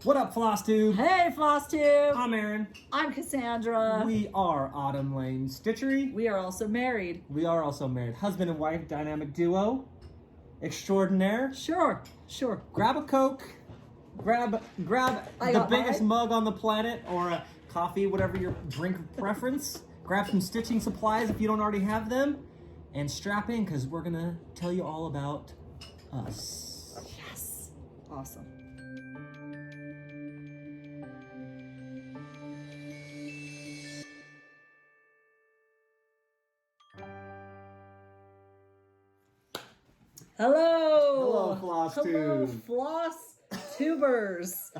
What up, Flosstube? Hey, Flosstube! I'm Aaron. I'm Cassandra. We are Autumn Lane Stitchery. We are also married. We are also married. Husband and wife dynamic duo extraordinaire. Sure. Grab a Coke. Grab the biggest mug on the planet, or a coffee, whatever your drink preference. Grab some stitching supplies if you don't already have them. And strap in, because we're going to tell you all about us. Yes. Awesome. Hello. Hello, Flosstube. Hello, Flosstubers.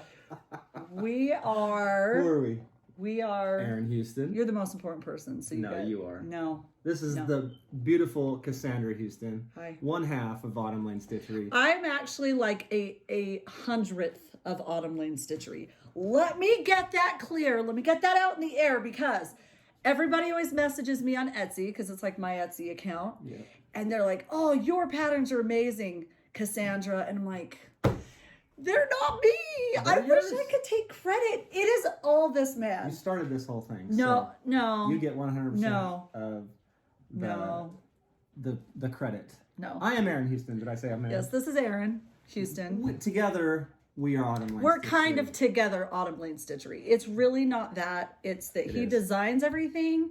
We are... Who are we? We are... Aaron Houston. You're the most important person, so you are. No. This is the beautiful Cassandra Houston. Hi. One half of Autumn Lane Stitchery. I'm actually like a hundredth of Autumn Lane Stitchery. Let me get that clear. Let me get that out in the air, because everybody always messages me on Etsy, because it's like my Etsy account. Yeah. And they're like, oh, your patterns are amazing, Cassandra. And I'm like, they're not me. I wish I could take credit. It is all this man. You started this whole thing. No. You get 100% of the credit. No. I am Aaron Houston. Did I say I'm Aaron? Yes, this is Aaron Houston. Together, we are Autumn Lane We're Stitchery. kind of together Autumn Lane Stitchery. It's really not that. It's that he designs everything,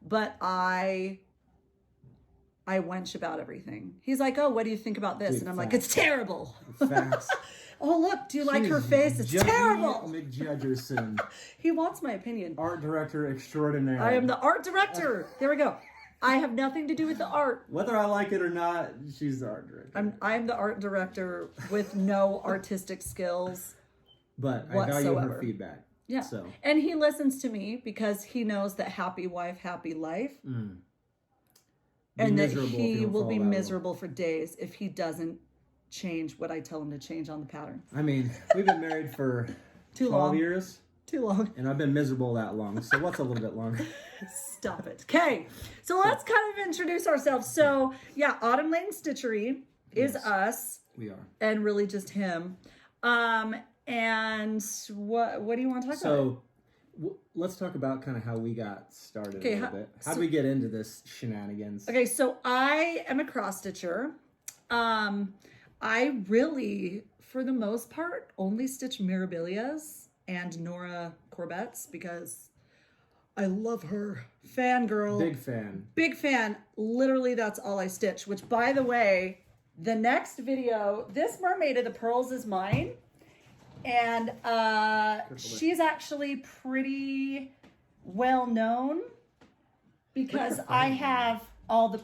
but I wench about everything. He's like, oh, what do you think about this? Dude, and I'm like, it's terrible. Facts. Oh, look, do you like her face? It's terrible. McJudgerson. He wants my opinion. Art director extraordinaire. I am the art director. There we go. I have nothing to do with the art. Whether I like it or not, she's the art director. I'm the art director with no artistic skills. But I whatsoever. value her feedback. Yeah. So. And he listens to me because he knows that happy wife, happy life. And that he will be miserable for days if he doesn't change what I tell him to change on the pattern. I mean, we've been married for 12 years. Too long. And I've been miserable that long. So what's a little bit longer? Stop it. Okay. So let's kind of introduce ourselves. So yeah, Autumn Lane Stitchery is us. We are. And really just him. And what do you want to talk about? So let's talk about kind of how we got started a little bit. How do we get into this shenanigans? Okay, so I am a cross stitcher. I really, for the most part, only stitch Mirabilias and Nora Corbettes because I love her. Fangirl. Big fan. Big fan. Literally, that's all I stitch. Which, by the way, the next video, this Mermaid of the Pearls is mine. And she's actually pretty well known because I have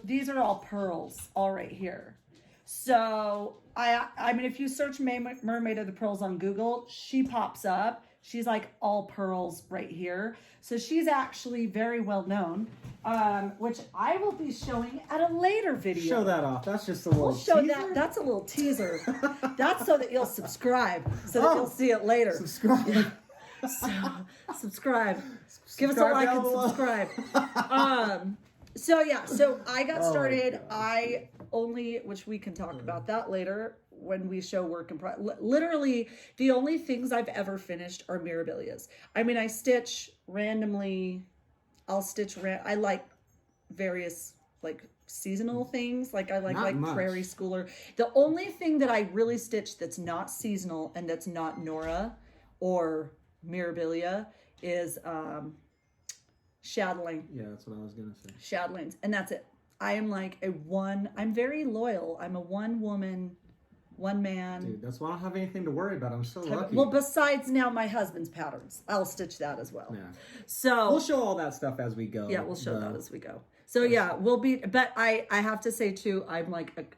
these are all pearls all right here. So I mean, if you search Mermaid of the Pearls on Google, she pops up. She's like all pearls right here. So she's actually very well known, which I will be showing at a later video. Show that off. That's just a little teaser. That's a little teaser. That's so that you'll subscribe, so that you'll see it later. Subscribe. Subscribe. Give us a like and subscribe. So I got started. Which we can talk about that later when we show work in progress. Literally, the only things I've ever finished are Mirabilias. I mean, I stitch randomly. I like various like seasonal things. Like I like Prairie Schooler. The only thing that I really stitch that's not seasonal and that's not Nora or Mirabilia is Chatelaine. Yeah, that's what I was gonna say. Chatelaines, and that's it. I am like I'm very loyal. I'm a one man. Dude, that's why I don't have anything to worry about. I'm so lucky. Well, besides now my husband's patterns. I'll stitch that as well. Yeah. So we'll show all that stuff as we go. Yeah, we'll show that as we go. So yeah, but I have to say too, I'm like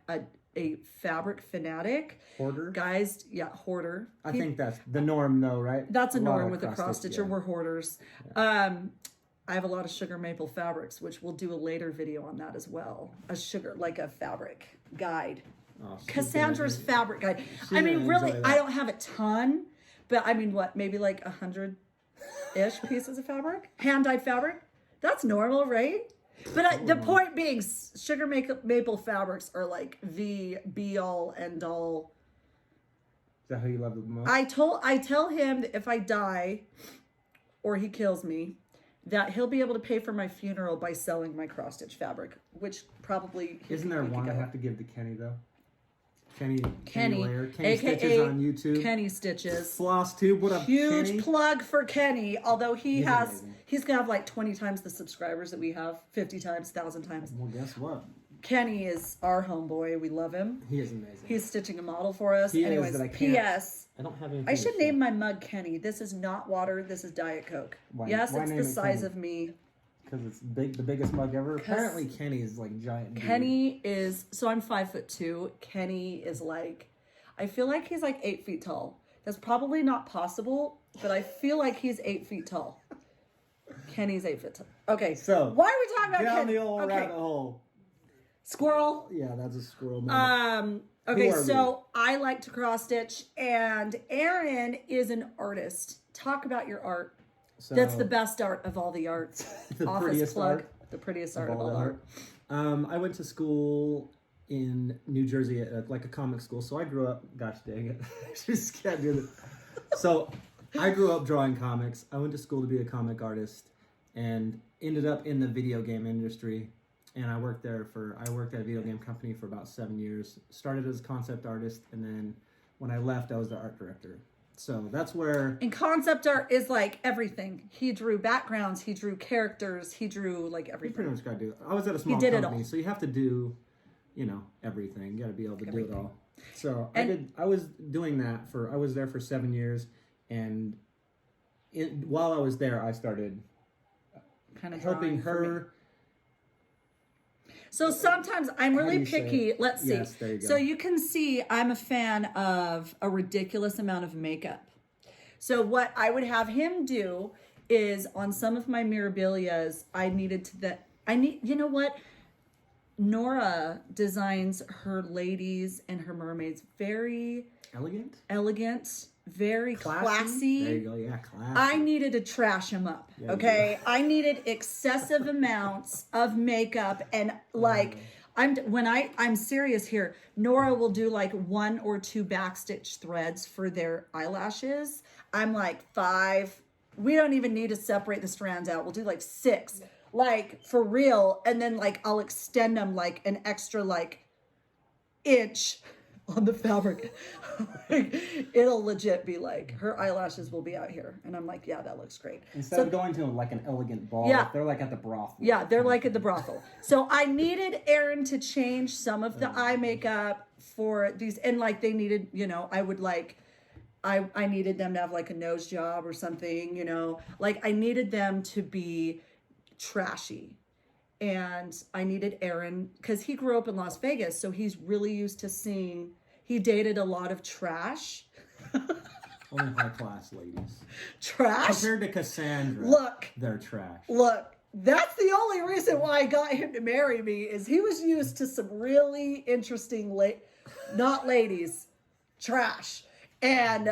a fabric fanatic. Hoarder? Guys, yeah, hoarder. I think that's the norm though, right? That's a norm with a cross stitcher. Yeah. We're hoarders. Yeah. I have a lot of sugar maple fabrics, which we'll do a later video on that as well. Like a fabric guide. Oh, Cassandra's fabric guide. I mean, really, I don't have a ton, but I mean, maybe like 100-ish pieces of fabric? Hand-dyed fabric? That's normal, right? But the point being, sugar maple fabrics are like the be-all, end-all Is that how you love the most? I tell him that if I die or he kills me, that he'll be able to pay for my funeral by selling my cross stitch fabric, which probably isn't there one I have to give to Kenny though? Kenny AKA Stitches on YouTube. Kenny Stitches. Flosstube, what up, Huge Kenny? plug for Kenny, although he's amazing. gonna have like 20 times the subscribers that we have, 50 times, 1,000 times. Well, guess what? Kenny is our homeboy. We love him. He is amazing. He's stitching a model for us. He Anyways, is, that I can't, P.S. I don't have anything. I should name my mug Kenny. This is not water. This is Diet Coke. Yes, it's the size of me. Because it's big, the biggest mug ever. Apparently, Kenny is like giant. Kenny is, so I'm 5'2". Kenny is like, I feel like he's like 8 feet tall. That's probably not possible, but I feel like he's 8 feet tall. Kenny's 8 feet tall. Okay, so why are we talking about down Kenny? the old rabbit hole. Squirrel. Yeah, that's a squirrel moment. Okay, so I like to cross stitch, and Aaron is an artist. Talk about your art. So, that's the best art of all the arts. The Office prettiest plug. art. The prettiest art of all art. I went to school in New Jersey at like a comic school. So I grew up, gosh dang it. I just can't do this. So I grew up drawing comics. I went to school to be a comic artist and ended up in the video game industry. And I worked at a video game company for about 7 years. Started as a concept artist, and then when I left, I was the art director. So that's where... And concept art is like everything. He drew backgrounds, he drew characters, he drew like everything. You pretty much got to do it. I was at a small company, so you have to do, everything. You got to be able to do it all. So I was doing that I was there for 7 years, and while I was there, I started kind of helping her. So sometimes I'm really picky. Let's see. Yes, there you go. So you can see I'm a fan of a ridiculous amount of makeup. So what I would have him do is on some of my mirabilias, you know what? Nora designs her ladies and her mermaids very elegant, very classy. There you go, yeah, classy. I needed to trash them up, okay? I needed excessive amounts of makeup, and like I'm serious here. Nora will do like 1 or 2 backstitch threads for their eyelashes. I'm like 5. We don't even need to separate the strands out. We'll do like 6, like for real, and then like I'll extend them like an extra like inch on the fabric. It'll legit be like her eyelashes will be out here, and I'm like, yeah, that looks great. Instead of going to like an elegant ball, they're like at the brothel. Yeah, they're like at the brothel. So I needed Aaron to change some of the eye makeup for these, and like they needed, I would like, I needed them to have like a nose job or something, like I needed them to be trashy. And I needed Aaron, because he grew up in Las Vegas, so he's really used to seeing, he dated a lot of trash. Only high-class ladies. Trash? Compared to Cassandra, they're trash. Look, that's the only reason why I got him to marry me, is he was used to some really interesting, not ladies, trash. And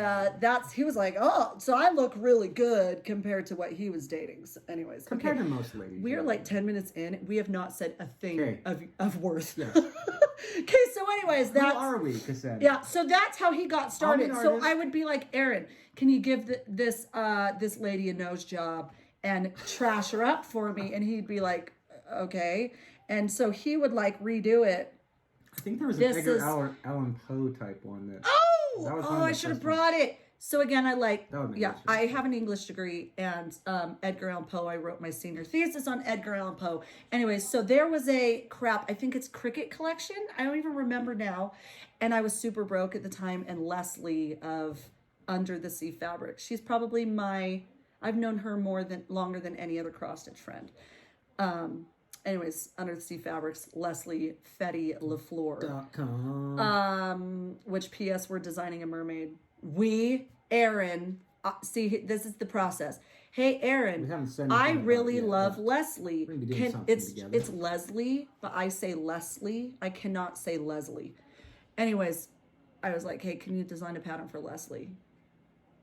he was like, oh, so I look really good compared to what he was dating. So anyways. Compared to most ladies. We are like 10 minutes in. We have not said a thing of worth. Yeah. Okay, so anyways. Who are we, Cassandra? Yeah, so that's how he got started. So I would be like, Aaron, can you give this lady a nose job and trash her up for me? And he'd be like, okay. And so he would like redo it. I think there was an Edgar Allan Poe type one that... I should have brought it. So again, I have an English degree, and Edgar Allan Poe, I wrote my senior thesis on Edgar Allan Poe. Anyways, so there was I think it's Cricket Collection. I don't even remember now. And I was super broke at the time, and Leslie of Under the Sea Fabric. She's probably I've known her longer than any other cross-stitch friend. Anyways, Under the Sea Fabrics, Leslie Fetty LaFleur. Which P.S. we're designing a mermaid. Aaron, this is the process. Hey, Aaron, I really love Leslie. It's Leslie, but I say Leslie. I cannot say Leslie. Anyways, I was like, hey, can you design a pattern for Leslie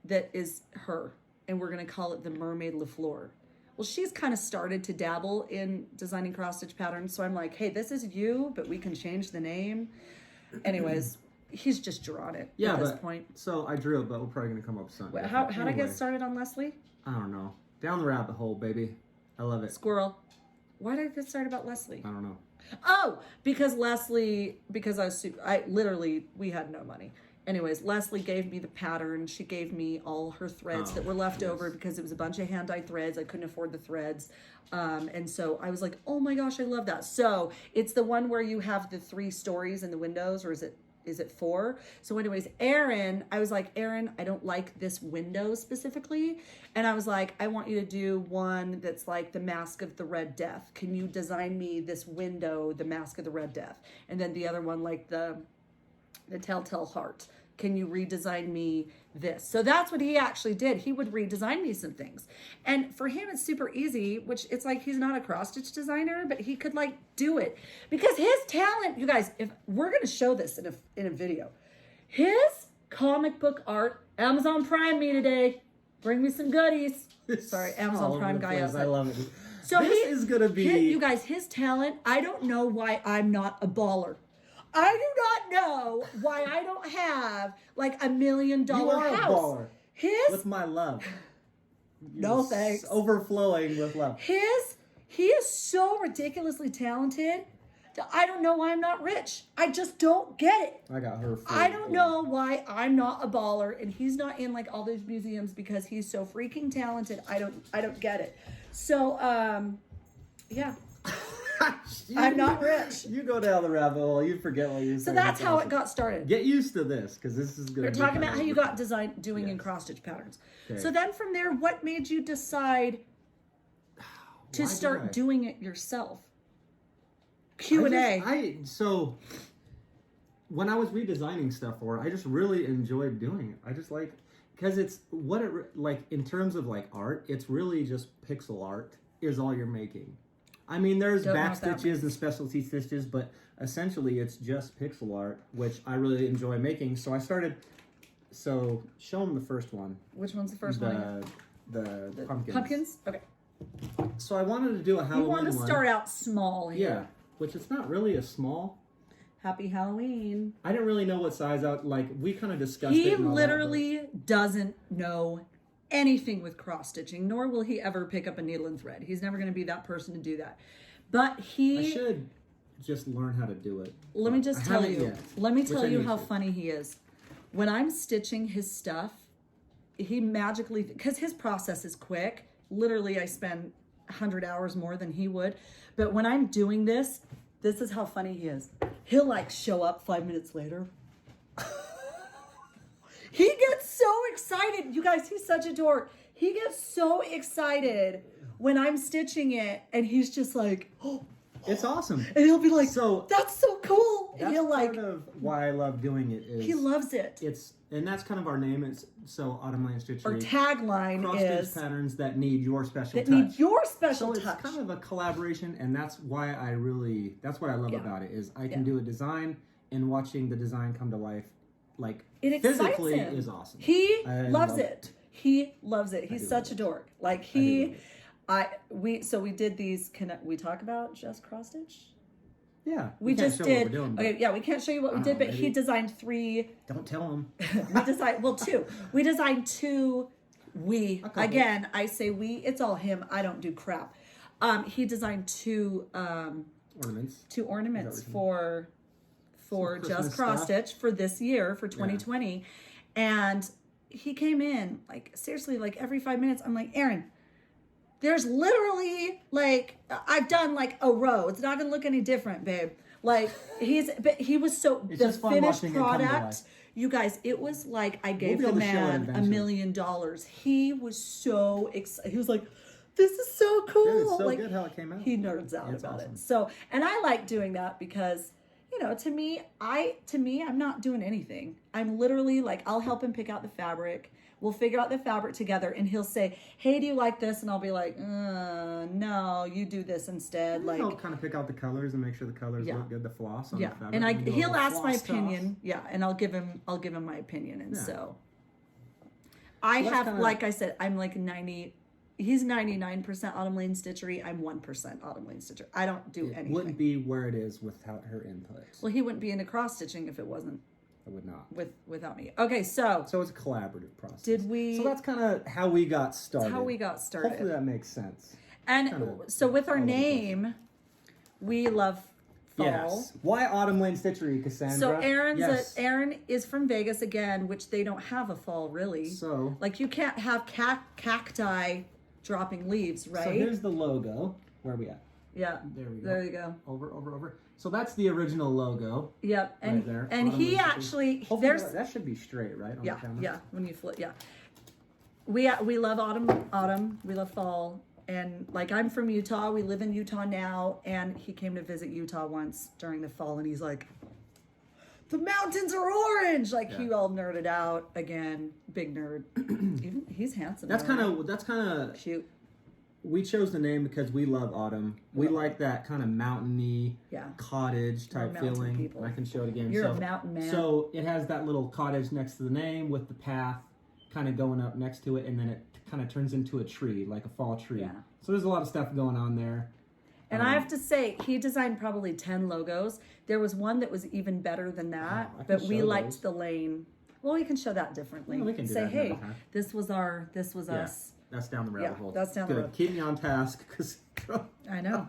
that is her? And we're going to call it the Mermaid LaFleur. Well, she's kind of started to dabble in designing cross-stitch patterns. So I'm like, hey, this is you, but we can change the name. Anyways, he's just drawn it Yeah, at this but, point. So I drew it, but we're probably gonna come up with something. Wait, different. how'd I get started on Leslie? I don't know. Down the rabbit hole, baby. I love it. Squirrel. Why did I get started about Leslie? I don't know. Oh, because I literally, we had no money. Anyways, Leslie gave me the pattern. She gave me all her threads that were left over because it was a bunch of hand-dyed threads. I couldn't afford the threads. And so I was like, oh my gosh, I love that. So it's the one where you have the 3 stories in the windows, or is it 4? So anyways, I was like, Aaron, I don't like this window specifically. And I was like, I want you to do one that's like the Mask of the Red Death. Can you design me this window, the Mask of the Red Death? And then the other one, like the Telltale Heart. Can you redesign me this? So that's what he actually did. He would redesign me some things. And for him, it's super easy, which it's like he's not a cross-stitch designer, but he could like do it. Because his talent, you guys, if we're going to show this in a video, his comic book art, Amazon Prime me today. Bring me some goodies. Sorry, Amazon Prime guy outside. I love it. So this is going to be... you guys, his talent, I don't know why I'm not a baller. I do not know why I don't have like $1 million house. You are a baller. His with my love. No thanks. Overflowing with love. He is so ridiculously talented that I don't know why I'm not rich. I just don't get it. I got her. I don't know why I'm not a baller and he's not in like all these museums because he's so freaking talented. I don't get it. So yeah. I'm not rich. You go down the rabbit hole. You forget what you said. So that's how it got started. Get used to this because this is good. We're talking about how you got doing in cross stitch patterns. Okay. So then from there, what made you decide to start doing it yourself? Q&A. So when I was redesigning stuff for it, I just really enjoyed doing it. I just like because it's what it like in terms of like art. It's really just pixel art is all you're making. I mean, there's back stitches and specialty stitches, but essentially it's just pixel art, which I really enjoy making. So I started, show them the first one. Which one's the first one? The pumpkins. Pumpkins? Okay. So I wanted to do a Halloween one. You want to start out small here. Yeah, which it's not really a small. Happy Halloween. I didn't really know what size out, like we kind of discussed it. He literally doesn't know anything with cross stitching, nor will he ever pick up a needle and thread. He's never going to be that person to do that. But I should just learn how to do it. Let me just tell you. Let me tell you how funny he is. When I'm stitching his stuff, he magically, because his process is quick. Literally, I spend 100 hours more than he would. But when I'm doing this is how funny he is. He'll like show up 5 minutes later. He gets so excited. You guys, he's such a dork. He gets so excited when I'm stitching it, and he's just like, oh. It's awesome. And he'll be like, that's so cool. That's and he'll part of why I love doing it. Is he loves it. And that's kind of our name. It's Autumn Lane Stitchery. Our tagline is cross-stitch patterns that need your special touch. So it's kind of a collaboration, and that's why that's what I love about it is I can do a design, and watching the design come to life, like it physically excites him. is awesome. He loves it. He loves it. He's such a dork. Like we did these. Can we talk about just cross stitch? Yeah, we just did. Doing, okay, yeah, we can't show you what we did, but he designed 3. Don't tell him. We designed 2. We designed 2. Again, I say we. It's all him. I don't do crap. He designed 2 ornaments. 2 ornaments for just cross stitch for this year for 2020, and he came in like seriously like every 5 minutes. I'm like, Aaron, there's literally like I've done like a row. It's not gonna look any different, babe. Like he was so the finished product. You guys, it was like I gave the man $1 million. He was so excited. He was like, this is so cool. Dude, it's so like, good how it came out. He nerds out about it. So, and I like doing that because, you know, to me, I'm not doing anything. I'm literally like, I'll help him pick out the fabric. We'll figure out the fabric together, and he'll say, hey, do you like this? And I'll be like, no, you do this instead. Like, I'll kind of pick out the colors and make sure the colors look good, the floss on the fabric. And he'll ask my opinion. Yeah, and I'll give him my opinion. And so I have, like I said, I'm like 90, he's 99% Autumn Lane Stitchery. I'm 1% Autumn Lane Stitchery. I don't do anything. It wouldn't be where it is without her input. Well, he wouldn't be into cross stitching if it wasn't. I would not. Without me. Okay, so So it's a collaborative process. did we? So that's kind of how we got started. That's how we got started. Hopefully that makes sense. And Kinda so with our all over the place. name, we love fall. Yes. Why Autumn Lane Stitchery, Cassandra? So Yes. Aaron is from Vegas again, which they don't have a fall really. So like you can't have cacti dropping leaves, right? So here's the logo. Where are we at? Yeah. There we go. There you go. Over. So that's the original logo. Yep. And Right there. and Autumn he Lane Stitchery. actually Hopefully there's that should be straight, right? On the camera? yeah, when you flip, yeah. We love autumn, we love fall. And like I'm from Utah, we live in Utah now, and he came to visit Utah once during the fall and he's like, the mountains are orange. Like he all nerded out again, big nerd. Even he's handsome. That's kind of cute. We chose the name because we love autumn. We like that kind of mountainy, cottage type mountain feeling. people. I can show it again. You're a mountain man. So it has that little cottage next to the name with the path kind of going up next to it, and then it kind of turns into a tree, like a fall tree. Yeah. So there's a lot of stuff going on there. And I have to say, he designed probably 10 logos. There was one that was even better than that, I can but we show liked those. the lane. Well, we can show that differently. Yeah, we can do say, that hey, another time. this was us. That's down the rabbit hole. that's down the Good. road. Keep me on task, because I know.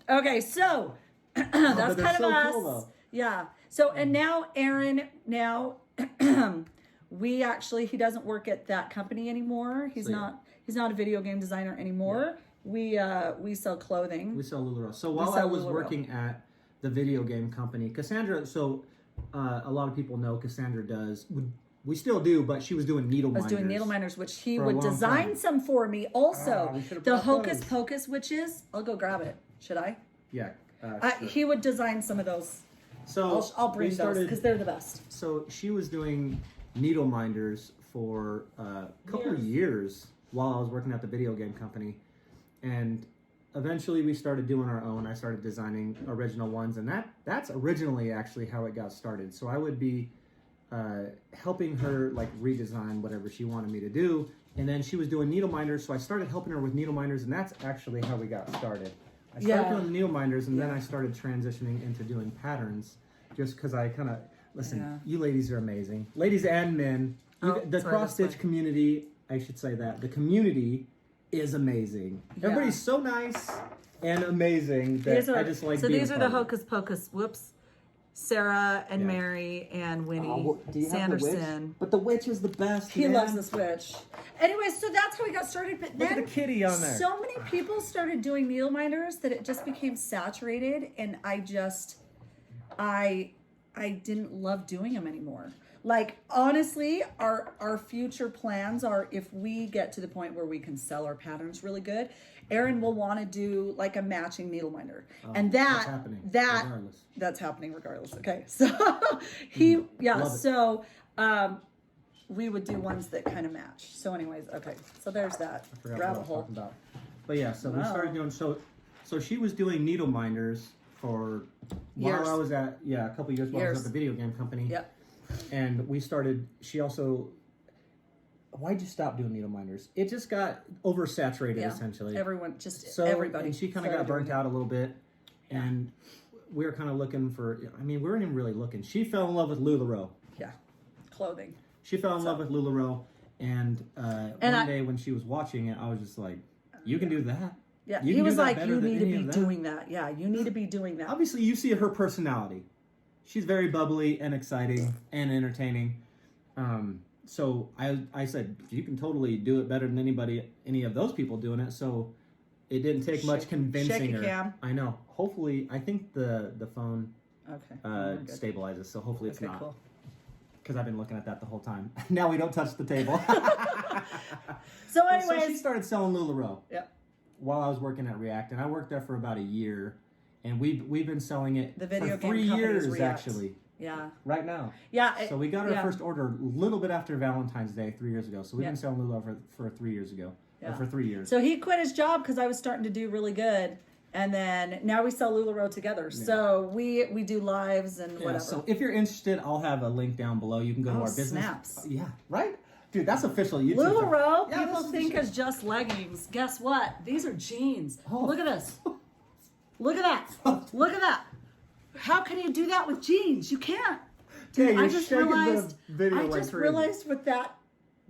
Okay, so that's but they're kind of so us. cool, though. Yeah. So, and now Aaron, he doesn't work at that company anymore. He's not a video game designer anymore. We sell clothing. We sell LuLaRoe. So while I was working at the video game company, Cassandra, a lot of people know Cassandra we still do, but she was doing needle minders. I was doing needle minders, which he for a would long design time. some for me also. we should've The brought Hocus those. Pocus witches. I'll go grab it. Should I? Yeah. Sure. He would design some of those. So I'll bring we those because they're the best. So she was doing needle minders for a couple of years while I was working at the video game company. And eventually we started doing our own. I started designing original ones, and that's originally actually how it got started. So I would be helping her like redesign whatever she wanted me to do, and then she was doing needle minders, so I started helping her with needle minders, and that's actually how we got started. I started doing needle minders, and then I started transitioning into doing patterns, just because I kind of you ladies are amazing, ladies and men. The cross stitch community, I should say that the community is amazing. Everybody's so nice and amazing that I just like. So being these are part the of it. Hocus Pocus. Whoops. Sarah and Mary and Winnie Sanderson. But the witch is the best. He loves this witch. Anyway, so that's how we got started. But Look then at the kitty on there. so many people started doing needle minders that it just became saturated, and I didn't love doing them anymore. Like honestly, our future plans are if we get to the point where we can sell our patterns really good, Aaron will want to do like a matching needle minder, and that's happening regardless. That's happening regardless. Okay, so we would do ones that kind of match. So, anyways, okay, so there's that I forgot rabbit what I was hole. talking about. But yeah, so we started doing so she was doing needle minders for while I was at a couple years while I was at the video game company. Yep. And we started. She also. Why'd you stop doing needle minders? It just got oversaturated essentially. Everybody. And she kind of got burnt out a little bit, and we were kind of looking for. I mean, we weren't even really looking. She fell in love with LuLaRoe. Yeah, clothing. She fell in love with LuLaRoe, and one day when she was watching it, I was just like, "You can do that." Yeah, he was like, "You need to be doing that." Yeah, you need to be doing that. Obviously, you see her personality. She's very bubbly and exciting and entertaining. So I said, you can totally do it better than any of those people doing it. So it didn't take much convincing her. Cam. I know. Hopefully, I think the phone stabilizes. So hopefully it's not. Cool. Because I've been looking at that the whole time. Now we don't touch the table. So anyways. So she started selling LuLaRoe. Yep. While I was working at React, and I worked there for about a year, and we've been selling it the video for 3 game years React. Actually. Yeah. Right now. Yeah. So we got our first order a little bit after Valentine's Day 3 years ago. So we've been selling LuLaRoe for 3 years ago. Yeah. Or for 3 years. So he quit his job because I was starting to do really good. And then now we sell LuLaRoe together. Yeah. So we do lives and whatever. So if you're interested, I'll have a link down below. You can go to our business. Snaps. Yeah, right? Dude, that's official YouTube. LuLaRoe, people think is just leggings. Guess what? These are jeans. Oh. Look at this. Look at that. Look at that. How can you do that with jeans? You can't. Dude, I just realized. I just crazy. realized with that.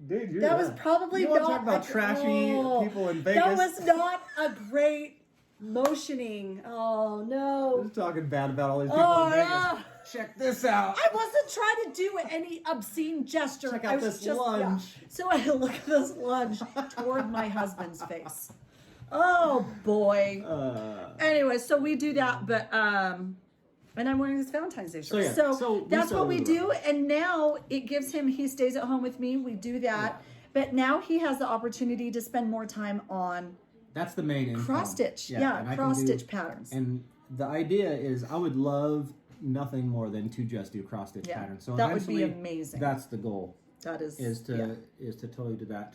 Dude, That was probably you not. want to talk about trashy people in Vegas? That was not a great motioning. Oh no. We're talking bad about all these people in Vegas. Yeah. Check this out. I wasn't trying to do any obscene gesture. Check I out was this just, lunge. Yeah. So I look at this lunge toward my husband's face. Oh boy. Anyway, so we do that, but and I'm wearing this Valentine's Day shirt. So that's what we do. And now it gives him, he stays at home with me. We do that. Yeah. But now he has the opportunity to spend more time on that's the main income. Cross stitch. Yeah, cross stitch patterns. And the idea is I would love nothing more than to just do cross stitch patterns. So that would be amazing. That's the goal. That is to totally do that.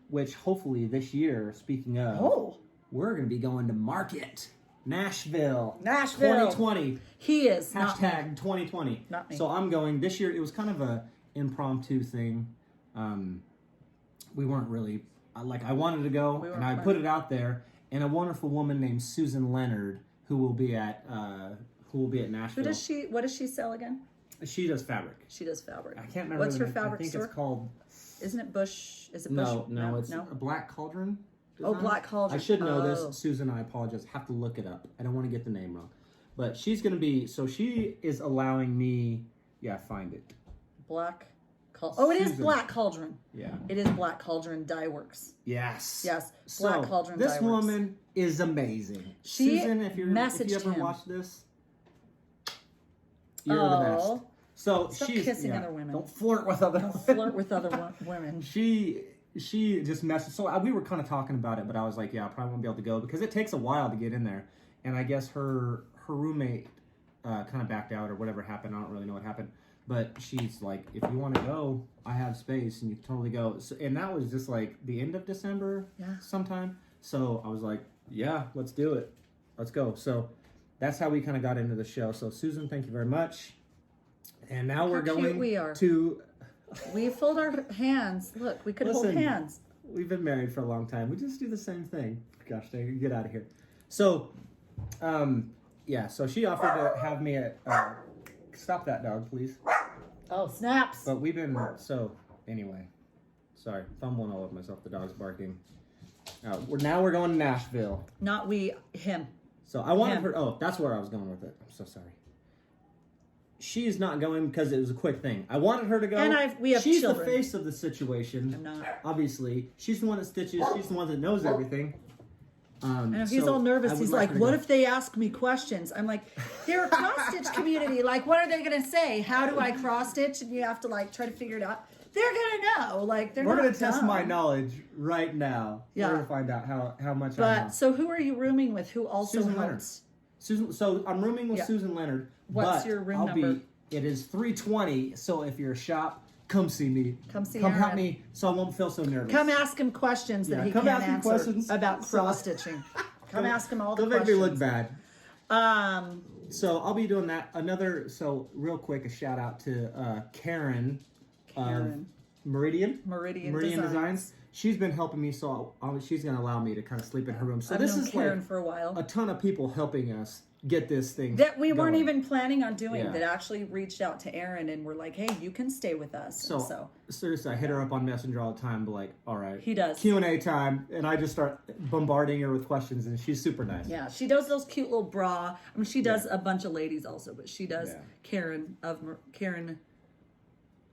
Which hopefully this year, speaking of, we're gonna be going to Market. Nashville 2020. He is hashtag 2020. Not me. So I'm going this year. It was kind of a impromptu thing. We weren't really I wanted to go, and I put it out there. And a wonderful woman named Susan Leonard, who will be at Nashville. What does she sell again? She does fabric. She does fabric. I can't remember. What's her fabric store? I think it's called. Isn't it Bush? Is it Bush? No, it's a Black Cauldron. Oh, Black Cauldron. I should know this, Susan. I apologize. Have to look it up. I don't want to get the name wrong. But she's going to be. So she is allowing me. Yeah, find it. Black. Oh, it is Black Cauldron. Yeah. It is Black Cauldron Dye Works. Yes. Yes. Black Cauldron Dye Works. This woman is amazing. Susan, if you ever watch this, you're the best. So stop kissing other women. Don't flirt with other women. Flirt with other women. She just messaged. So we were kind of talking about it, but I was like, yeah, I probably won't be able to go because it takes a while to get in there. And I guess her roommate kind of backed out or whatever happened. I don't really know what happened. But she's like, if you want to go, I have space and you can totally go. So, and that was just like the end of December sometime. So I was like, yeah, let's do it. Let's go. So that's how we kind of got into the show. So Susan, thank you very much. And now we're going to... We fold our hands. Look, we could hold hands. We've been married for a long time. We just do the same thing. Gosh dang it, get out of here. So, so she offered to have me at... stop that dog, please. Oh, snaps. But we've been... So, anyway. Sorry, fumbling all over myself. The dog's barking. Now we're going to Nashville. Not we, him. So I wanted her... Oh, that's where I was going with it. I'm so sorry. She's not going because it was a quick thing. I wanted her to go. And we have She's children. The face of the situation. I'm not. Obviously. She's the one that stitches. She's the one that knows everything. And he's all nervous. He's like, what if they ask me questions? I'm like, they're a cross-stitch community. Like, what are they going to say? How do I cross-stitch? And you have to, try to figure it out. They're going to know. We're going to test my knowledge right now. Yeah. We're going to find out how much I know. So who are you rooming with? Who also Susan helps? Leonard. So I'm rooming with Susan Leonard. What's your room number? It is 320. So if you're a shop, come see me. Come see Come Aaron. help me so I won't feel so nervous. Come ask him questions that he can't answer about cross-stitching. Come ask him all the questions. Don't make me look bad. So I'll be doing that. Real quick, a shout out to Karen. Meridian Designs. She's been helping me, so she's going to allow me to kind of sleep in her room. So this is Karen for a while. A ton of people helping us get this thing that we weren't going. Even planning on doing. That actually reached out to Aaron and were like, "Hey, you can stay with us." So seriously, I hit her up on Messenger all the time, but like, all right, he does Q&A time, and I just start bombarding her with questions, and she's super nice. Yeah, she does those cute little bra. I mean, she does a bunch of ladies also, but she does Karen. Is it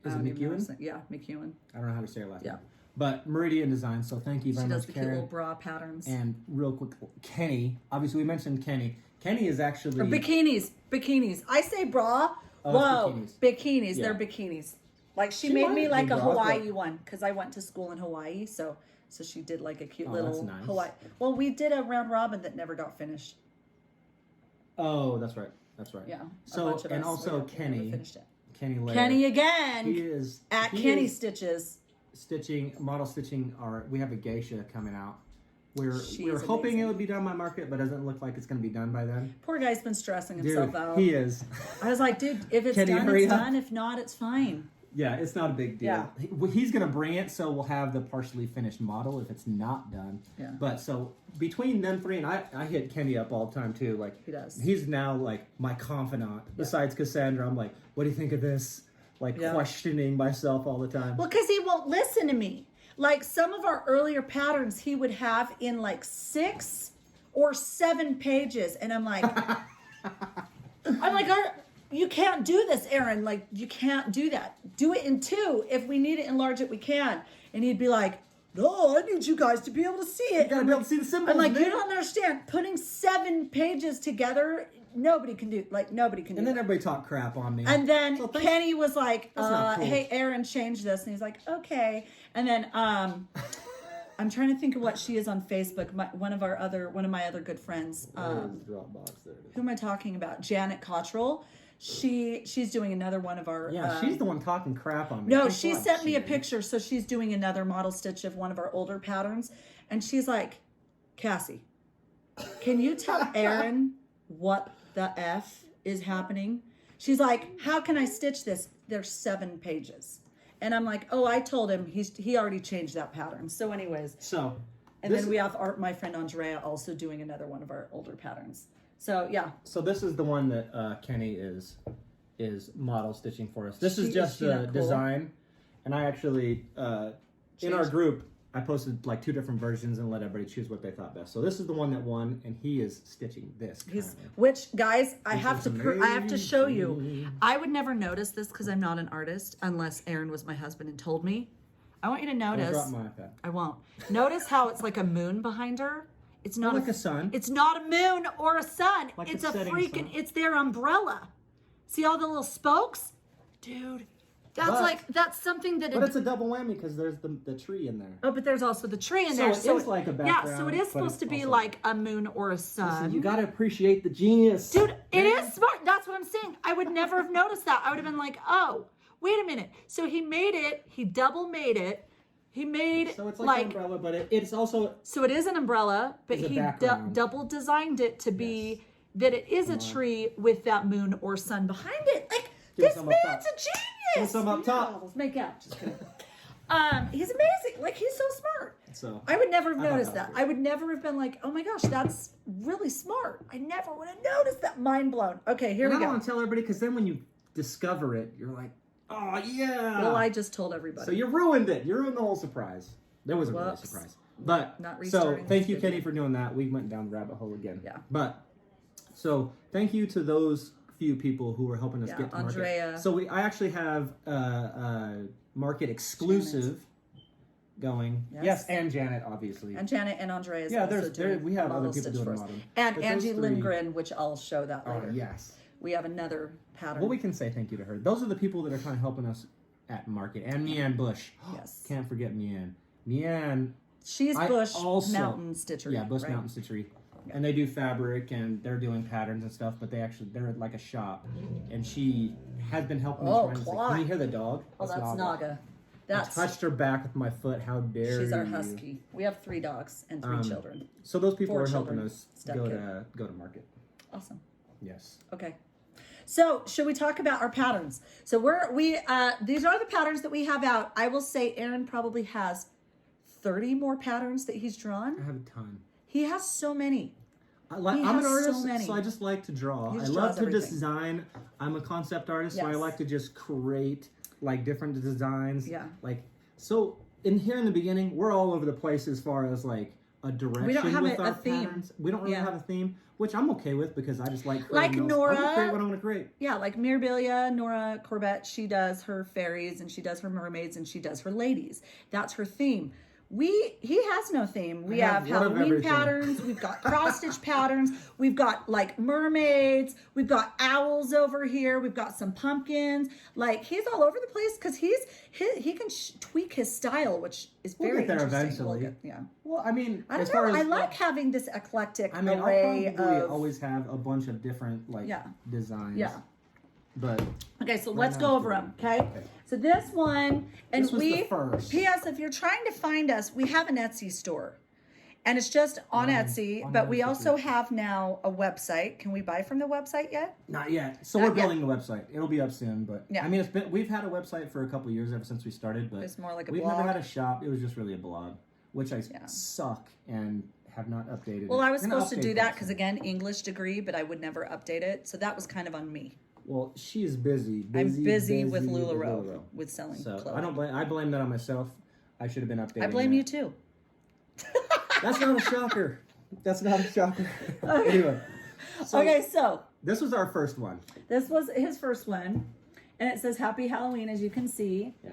McEwen? Yeah, McEwen. I don't know how to say her last name. Yeah. But Meridian Design, so thank you very much, Karen. She does the cute little bra patterns. And real quick, Kenny. Obviously, we mentioned Kenny. Kenny is actually... Or bikinis. I say bra. Whoa. Bikinis. They're bikinis. Like, she made me like a Hawaii one, because I went to school in Hawaii, so she did like a cute little Hawaii. Well, we did a round robin that never got finished. Oh, that's right. Yeah. So, and also Kenny. Kenny again. He is... Kenny Stitches. Model stitching, we have a geisha coming out. We're hoping it would be done by Market, but doesn't look like it's going to be done by then. Poor guy's been stressing himself out. He is. I was like, dude, if it's done, it's done. If not, it's fine. Yeah, it's not a big deal. Yeah. He's going to bring it, so we'll have the partially finished model if it's not done. Yeah. But so between them three, and I hit Kenny up all the time too. Like he does. He's now like my confidant. Besides Cassandra, I'm like, what do you think of this? like questioning myself all the time. Well, because he won't listen to me. Like some of our earlier patterns, he would have in like 6 or 7 pages, and I'm like, you can't do this, Aaron. Like you can't do that. Do it in 2. If we need to enlarge it, we can. And he'd be like, no, I need you guys to be able to see it. You gotta be able to see the symbols. I'm like, man. you don't understand. Putting 7 pages together, nobody can do. Like nobody can do. And then that. everybody talked crap on me. And then Kenny was like, not cool. hey, Aaron, change this. And he's like, okay. And then I'm trying to think of what she is on Facebook. One of my other good friends. Who am I talking about? Janet Cottrell. She's doing another one of our. Yeah, she's the one talking crap on me. No, she sent me a picture. So she's doing another model stitch of one of our older patterns. And she's like, Cassie, can you tell Aaron what the F is happening? She's like, how can I stitch this? There's 7 pages. And I'm like, oh, I told him he already changed that pattern. So anyways. And then we have my friend Andrea also doing another one of our older patterns. So yeah. So this is the one that Kenny is model stitching for us. This is just a design. And I actually, in our group, I posted like 2 different versions and let everybody choose what they thought best. So this is the one that won, and he is stitching this. Which guys, I have to show you. I would never notice this because I'm not an artist unless Aaron was my husband and told me. I want you to notice. Drop my iPad. I won't. Notice how it's like a moon behind her. It's not like a sun. It's not a moon or a sun. Like it's a a freaking. sun. It's their umbrella. See all the little spokes, dude. That's something that. But it's a double whammy because there's the tree in there. Oh, but there's also the tree in there. So it's like a background. Yeah, so it is supposed to be also like a moon or a sun. Listen, you gotta appreciate the genius. Dude, it is smart. That's what I'm saying. I would never have noticed that. I would have been like, oh, wait a minute. So he made it. He double made it. He made so it's like an umbrella, but it's also. So it is an umbrella, but he double designed it to be that it is a tree with that moon or sun behind it. Like this man's a genius. Give some up top. Let's make out. Just kidding. He's amazing. Like he's so smart. So I would never have noticed that. I would never have been like, oh my gosh, that's really smart. I never would have noticed that. Mind blown. Okay, here we go. I don't want to tell everybody because then when you discover it, you're like, oh yeah. Well, I just told everybody. So you ruined it. You ruined the whole surprise. There was a really surprise. But so thank you, Kenny, for doing that. We went down the rabbit hole again. Yeah. But so thank you to those few people who were helping us get to Andrea. market. So I actually have market exclusive going. Yes, and Janet, obviously. And Janet and Andrea is we have other people doing modern. And Angie Lindgren, which I'll show that later. Oh, yes. We have another pattern. Well, we can say thank you to her. Those are the people that are kind of helping us at market. And Mianne Bush. Yes. Can't forget Mianne. Mianne. She's Bush Mountain Stitchery. Yeah, Bush Mountain Stitchery. And they do fabric and they're doing patterns and stuff, but they're like a shop. And she has been helping us tremendously. Can you hear the dog? Oh, that's Naga. I touched her back with my foot. How dare you? She's our husky. We have 3 dogs and 3 children. So those people are helping us go to market. Awesome. Yes. Okay. So should we talk about our patterns? So these are the patterns that we have out. I will say Aaron probably has 30 more patterns that he's drawn. I have a ton. He has so many. I'm an artist, so I just like to draw. I love to design. I'm a concept artist, so I like to just create like different designs. Yeah. Like so in the beginning, we're all over the place as far as like a direction. We don't have with a our theme. Patterns. We don't really have a theme, which I'm okay with because I just like like creating Nora. I want to create what I want to create. Yeah, like Mirabilia, Nora Corbett, she does her fairies and she does her mermaids and she does her ladies. That's her theme. He has no theme. We have Halloween patterns. We've got cross stitch patterns. We've got like mermaids. We've got owls over here. We've got some pumpkins. Like he's all over the place because he can tweak his style, which is very get there interesting. eventually. Yeah. Well, I mean, I don't know. I like having this eclectic array I'll probably always have a bunch of different designs. Yeah. But okay, so let's go over them. Okay. So this one, and this was the first. P.S. If you're trying to find us, we have an Etsy store, and it's just on Etsy. But we also have now a website. Can we buy from the website yet? Not yet. So we're building the website. It'll be up soon. But I mean, we've had a website for a couple of years ever since we started. But it's more like we've never had a shop. It was just really a blog, which I suck and have not updated. Well, I was supposed to do that because again, English degree, but I would never update it. So that was kind of on me. Well, she is busy. I'm busy with LuLaRoe, with selling So clothing. I blame that on myself. I should have been updating. I blame you too. That's not a shocker. That's not a shocker. Anyway. So this was our first one. this was his first one, and it says Happy Halloween, as you can see. Yeah.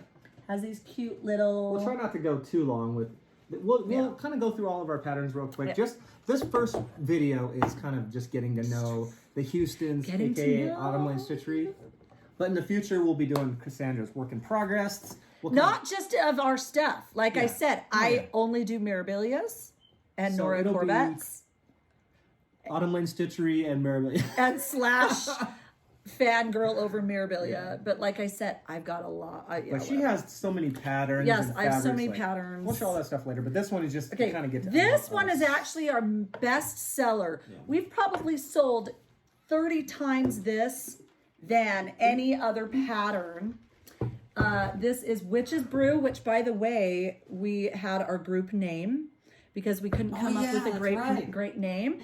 Has these cute little. We'll try not to go too long with. We'll kind of go through all of our patterns real quick. Yeah. Just this first video is kind of just getting to know the Houstons, aka Autumn Lane Stitchery. But in the future, we'll be doing Cassandra's work in progress. Not just of our stuff. Like I said, I only do Mirabilias and So Nora it'll be- Corvettes. Autumn Lane Stitchery and Maribel. And slash fangirl over Mirabilia. But like I said, I've got a lot. But she has so many patterns. Yes, and I have so fabrics, many patterns. We'll show all that stuff later, but this one is just to kind of get to this one is actually our best seller. Yeah. We've probably sold 30 times this than any other pattern. This is Witch's Brew, which, by the way, we had our group name because we couldn't come up with a great name.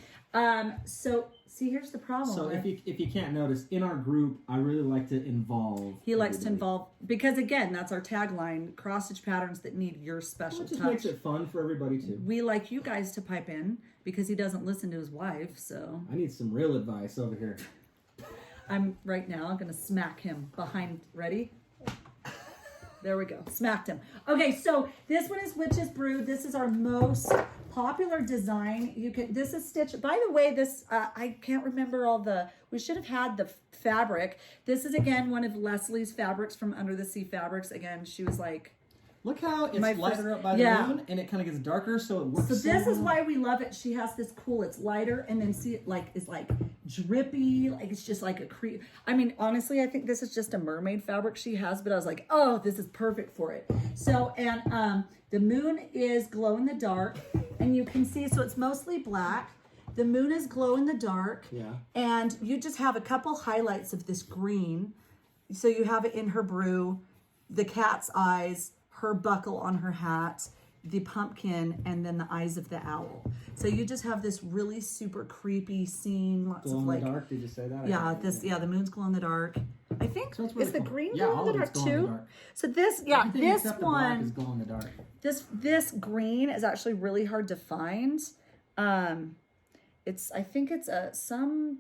So see, here's the problem. So if you can't notice, in our group, I really like to involve. He likes to involve, because again, that's our tagline: cross stitch patterns that need your special It just touch. makes it fun for everybody too. We like you guys to pipe in because he doesn't listen to his wife. So I need some real advice over here. I'm right now going to smack him behind. Ready? There we go. Smacked him. Okay, so this one is Witch's Brew. This is our most popular design. This is stitched. By the way, this I can't remember all the. We should have had the fabric. This is again one of Leslie's fabrics from Under the Sea Fabrics. Again, she was like, look how it's My lighter first- up by the yeah. moon, and it kind of gets darker, so it works. so this is well. why we love it. She has this cool. It's lighter, and then see it is like drippy. Like it's just like a creep. I mean, honestly, I think this is just a mermaid fabric she has, but I was like, oh, this is perfect for it. So and the moon is glow in the dark, and you can see. So it's mostly black. The moon is glow in the dark. Yeah. And you just have a couple highlights of this green. So you have it in her brew, the cat's eyes, her buckle on her hat, the pumpkin, and then the eyes of the owl. So you just have this really super creepy scene. Lots Glow of in like, the dark. Did you say that? the moon's glow in the dark. I think So it's really is the cool. green Yeah, glow all in the of it's dark glow in the too. dark. So this, Everything this except the black one, is glow in the dark. this green is actually really hard to find. I think it's some.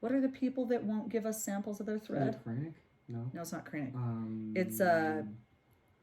What are the people that won't give us samples of their thread? Krennic? No. No, it's not Krennic. It's It's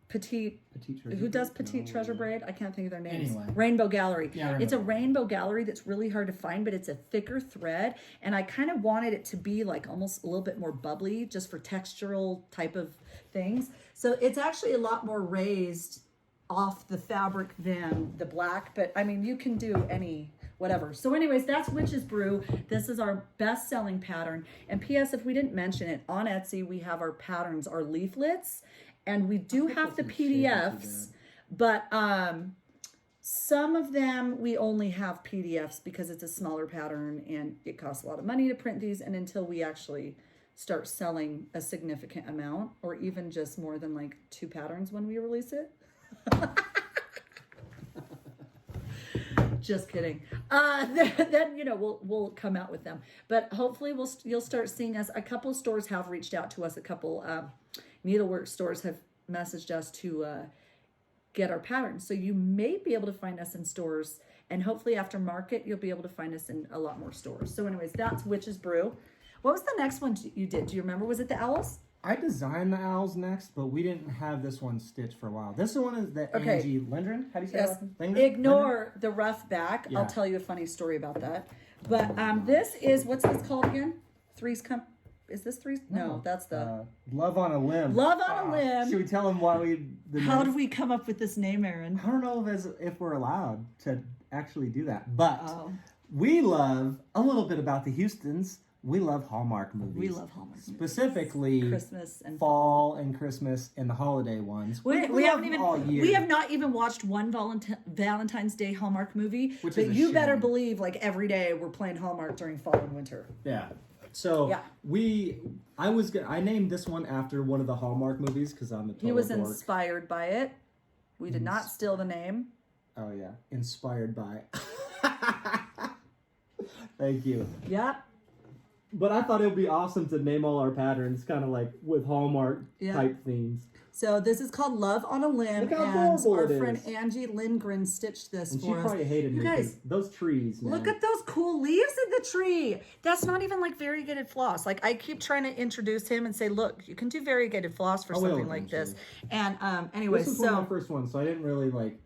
Petite. Treasure. Who does Braid? Petite No. Treasure Braid? I can't think of their names. Anyway. Rainbow Gallery. Yeah, It's a Rainbow. rainbow gallery that's really hard to find, but it's a thicker thread. And I kind of wanted it to be like almost a little bit more bubbly just for textural type of things. So it's actually a lot more raised off the fabric than the black, but I mean, you can do any whatever. So anyways, that's Witch's Brew. This is our best selling pattern. And P.S. if we didn't mention it, on Etsy, we have our patterns, our leaflets, and we do have the that's in shape, PDFs, but some of them we only have PDFs because it's a smaller pattern and it costs a lot of money to print these. And until we actually start selling a significant amount, or even just more than like 2 patterns when we release it. Just kidding. Then we'll come out with them. But hopefully you'll start seeing us. A couple stores have reached out to us. A couple needlework stores have messaged us to get our patterns. So you may be able to find us in stores, and hopefully after market you'll be able to find us in a lot more stores. So anyways, that's Witch's Brew. What was the next one you did? Do you remember? Was it the owls? I designed the owls next, but we didn't have this one stitched for a while. This one is the Okay. Angie Lindgren. How do you say Yes. that? Lindgren? Ignore the rough back. Yeah. I'll tell you a funny story about that. But this is, what's this called again? Is this Three's? No, that's the Love on a Limb. Love on a Limb. Should we tell them why we? How did we come up with this name, Aaron? I don't know if we're allowed to actually do that, but Oh. we love a little bit about the Houstons. We love Hallmark movies. We love Hallmark movies. Specifically Christmas and fall and Christmas and the holiday ones. We love haven't even all year. we have not even watched one Valentine's Day Hallmark movie. Which but is a you better shame. believe like every day we're playing Hallmark during fall and winter. Yeah. So Yeah. I named this one after one of the Hallmark movies because I'm a total He was dork. inspired by it. We did not steal the name. Oh yeah, inspired by. Thank you. Yep. But I thought it would be awesome to name all our patterns kind of like with Hallmark type themes. So this is called Love on a Limb, Look how and adorable our it friend is. Angie Lindgren stitched this And for she us. probably hated You me guys, because those trees, man. look at those cool leaves in the tree. That's not even like variegated floss. Like I keep trying to introduce him and say, look, you can do variegated floss for something like this. And anyway, this was one of my first ones, so I didn't really like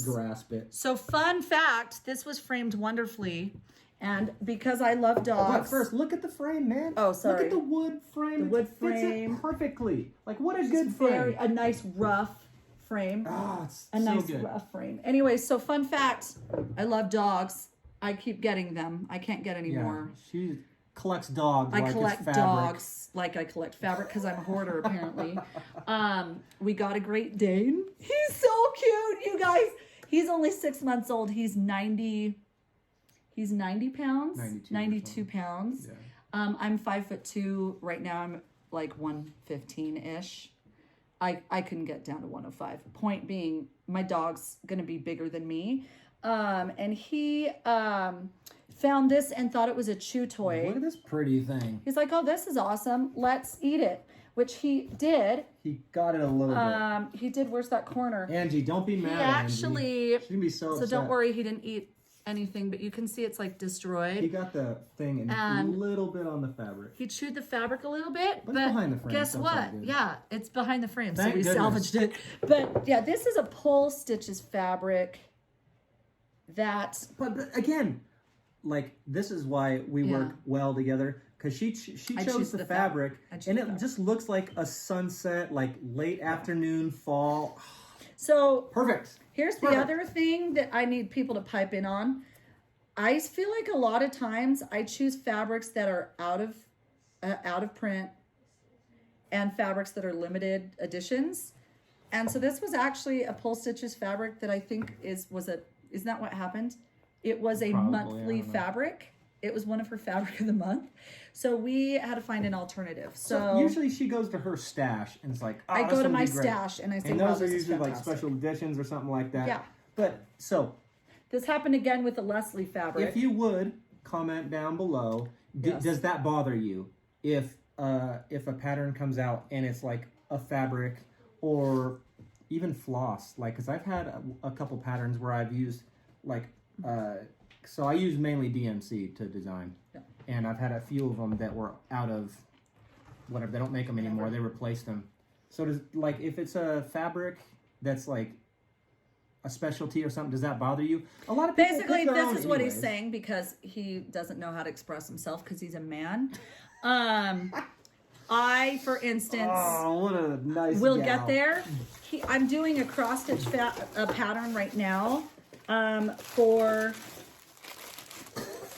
grasp it. So fun fact, this was framed wonderfully. And because I love dogs. But first, look at the frame, man. Oh, sorry. Look at the wood frame. The wood Fits frame. it perfectly. Like, what a good frame. A nice rough frame. Oh, it's a so nice good. rough frame. Anyway, so fun fact, I love dogs. I keep getting them. I can't get any more. She collects dogs. I like collect it's fabric. dogs like I collect fabric because I'm a hoarder apparently. We got a Great Dane. He's so cute, you guys. He's only 6 months old. He's 90 pounds, 92 pounds. Yeah. I'm 5'2". Right now I'm like 115-ish. I couldn't get down to 105. Point being, my dog's gonna be bigger than me. And he found this and thought it was a chew toy. Look at this pretty thing. He's like, oh, this is awesome. Let's eat it. Which he did. He got it a little bit. He did. Where's that corner? Angie, don't be mad. Actually, Angie. She's gonna be so upset. So don't worry, he didn't eat anything, but you can see it's like destroyed. He got the thing and a little bit on the fabric. He chewed the fabric a little bit, but it's behind the frame. Guess so what? Yeah, it's behind the frame, Thank so we goodness. salvaged it. But yeah, this is a Pole Stitches fabric. But again, like this is why we work well together. Because she chose the fabric, and it just looks like a sunset, like late afternoon, fall. So perfect. Here's the other thing that I need people to pipe in on. I feel like a lot of times I choose fabrics that are out of print and fabrics that are limited editions. And so this was actually a Pole Stitches fabric that I think isn't that what happened? It was a monthly fabric. It was one of her fabric of the month. So we had to find an alternative. So usually she goes to her stash and it's like, oh, I go to my stash and I say, and wow, those are this is usually like fantastic. special editions or something like that. Yeah. But so this happened again with the Leslie fabric. if you would comment down below, does that bother you if a pattern comes out and it's like a fabric or even floss? Like, because I've had a couple patterns where I've used like so I use mainly DMC to design, and I've had a few of them that were out of whatever. They don't make them anymore. They replaced them. So does, like, if it's a fabric that's like a specialty or something, does that bother you? A lot of people basically pick their own this is what he's anyways. saying because he doesn't know how to express himself because he's a man. I, for instance, what a nice will gal. get there. I'm doing a cross stitch pattern right now for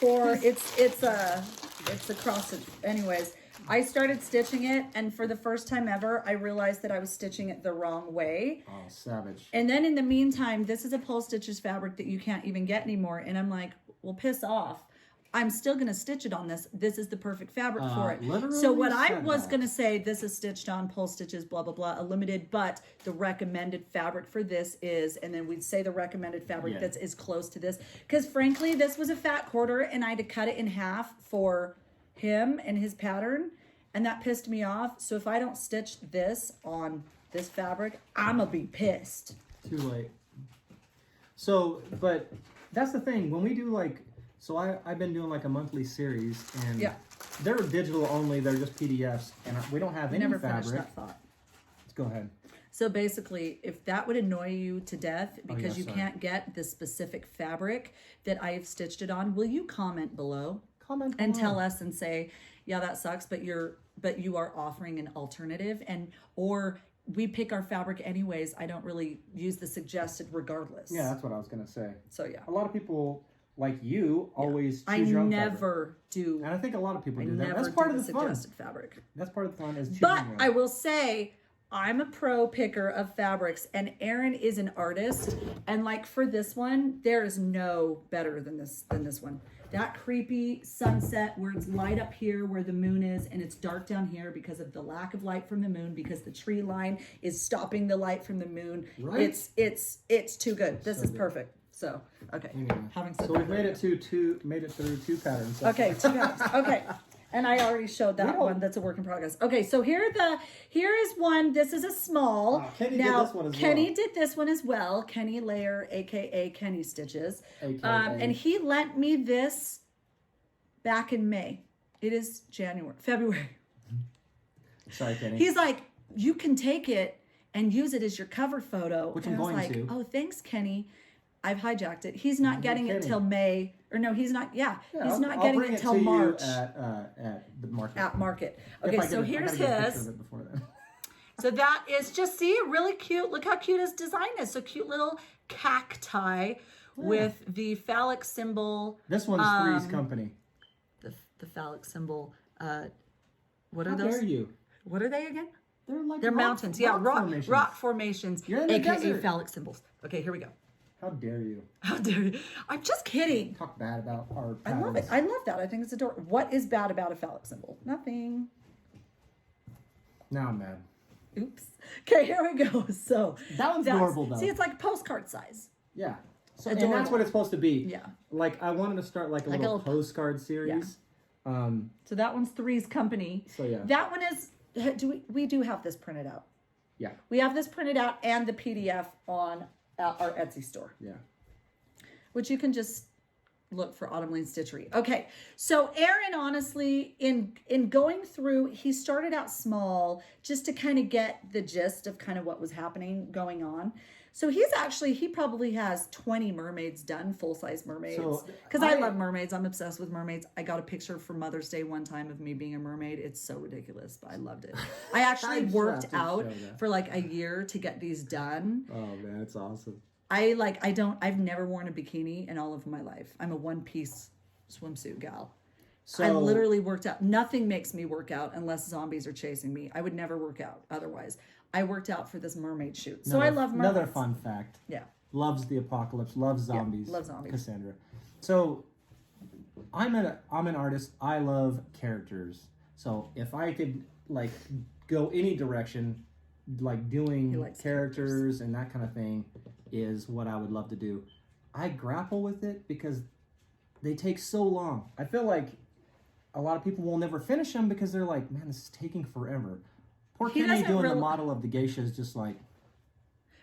it's a cross stitch. Anyways, I started stitching it, and for the first time ever, I realized that I was stitching it the wrong way. Oh, savage. And then in the meantime, this is a Pole Stitches fabric that you can't even get anymore. And I'm like, well, piss off. I'm still going to stitch it on this. This is the perfect fabric for it. So what I was going to say, this is stitched on Pole Stitches, blah, blah, blah, a limited, but the recommended fabric for this is, and then we'd say the recommended fabric that's as close to this. Because frankly, this was a fat quarter and I had to cut it in half for him and his pattern. And that pissed me off. So if I don't stitch this on this fabric, I'm going to be pissed. Too late. So, but that's the thing. When we do like, so I've been doing like a monthly series, and they're digital only. They're just PDFs, and we don't have any fabric. Finished that thought. Let's go ahead. So basically, if that would annoy you to death because you can't get the specific fabric that I have stitched it on, will you comment below? Comment and below. tell us and say, yeah, that sucks, but you are offering an alternative, or we pick our fabric anyways. I don't really use the suggested regardless. Yeah, that's what I was gonna say. So yeah, a lot of people like you always choose your own fabric. Do, and I think a lot of people do that. Never That's part do of the suggested fabric. That's part of the fun is choosing But your own. I will say, I'm a pro picker of fabrics, and Erin is an artist. And like for this one, there is no better than this one. That creepy sunset where it's light up here where the moon is, and it's dark down here because of the lack of light from the moon, because the tree line is stopping the light from the moon. Right? It's too good. This is perfect. So okay. Anyway, Having said so that, we've made it through two patterns. Okay, 2 patterns. Okay. And I already showed that one. That's a work in progress. Okay, so here is one. This is a small. Kenny now, did this one as Kenny well. did this one as well. Kenny Layer, aka Kenny Stitches. AKA. And he lent me this back in May. It is February. Sorry, Kenny. He's like, you can take it and use it as your cover photo. Which and I'm I was going like, to. oh, thanks, Kenny. I've hijacked it. He's not getting it Kenny. till May. Or no, he's not. Yeah, he's not I'll getting bring it till to you March. At the market. At market. If Okay, I so get a- I here's gotta get a picture his. of it before then. So that is just, see, really cute. Look how cute his design is. So cute little cacti with the phallic symbol. This one's Three's Company. The phallic symbol. What are How those? dare you? What are they again? They're They're mountains. Yeah, formations. rock formations. You're in the AKA desert. phallic symbols. Okay, here we go. How dare you? How dare you? I'm just kidding. Talk bad about our I love it. patterns. I love that. I think it's adorable. What is bad about a phallic symbol? Nothing. Now I'm mad. Oops. Okay, here we go. So That one's adorable, though. See, it's like postcard size. Yeah. So, and Adorable. that's what it's supposed to be. Yeah. Like, I wanted to start like a little postcard series. So that one's Three's Company. So, yeah. That one is. We do have this printed out. Yeah. We have this printed out and the PDF on our Etsy store. Yeah. Which you can just look for Autumn Lane Stitchery. Okay, so Aaron, honestly, in going through, he started out small just to kind of get the gist of kind of what was going on. So he probably has 20 mermaids done, full-size mermaids. Because I love mermaids. I'm obsessed with mermaids. I got a picture for Mother's Day one time of me being a mermaid. It's so ridiculous, but I loved it. I actually worked out for like a year to get these done. Oh, man, it's awesome. I've never worn a bikini in all of my life. I'm a one-piece swimsuit gal. So, I literally worked out. Nothing makes me work out unless zombies are chasing me. I would never work out otherwise. I worked out for this mermaid shoot. So I love mermaids. Another fun fact. Yeah. Loves the apocalypse. Loves zombies. love zombies. Cassandra. So I'm an artist. I love characters. So if I could like go any direction, like doing characters and that kind of thing is what I would love to do. I grapple with it because they take so long. I feel like a lot of people will never finish them because they're like, man, this is taking forever. Poor Kenny doing the model of the geisha is just like...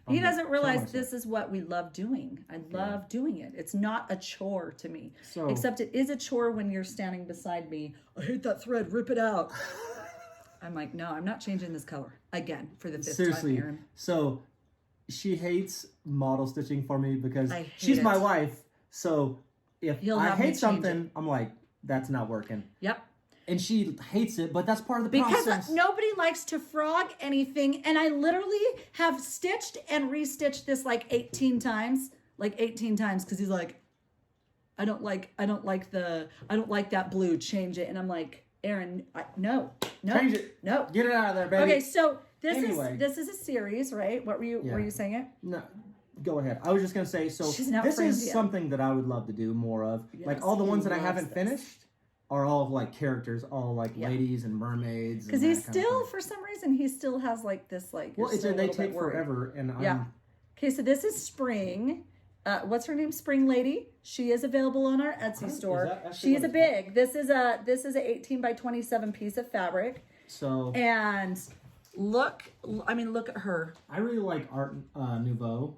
He doesn't realize this is what we love doing. I love doing it. It's not a chore to me. Except it is a chore when you're standing beside me. I hate that thread. Rip it out. I'm like, no, I'm not changing this color. Again, for the 5th time, Aaron. So she hates model stitching for me because she's my wife. So if I hate something, I'm like, that's not working. Yep. And she hates it, but that's part of the process. Because nobody likes to frog anything. And I literally have stitched and restitched this like 18 times. Like 18 times because he's like, I don't like that blue. Change it. And I'm like, Aaron, no. Change it. No. Get it out of there, baby. Okay, so this is a series, right? What were you saying it? No. Go ahead. I was just gonna say, so this is something that I would love to do more of. Yes, like all the ones that I haven't finished are all of like characters, all like ladies and mermaids. Because he's still, for some reason, he still has like this like. Well, they take forever, and Okay, so this is Spring. What's her name? Spring Lady. She is available on our Etsy store. She is a big. This is a 18 by 27 piece of fabric. So and look at her. I really like Art Nouveau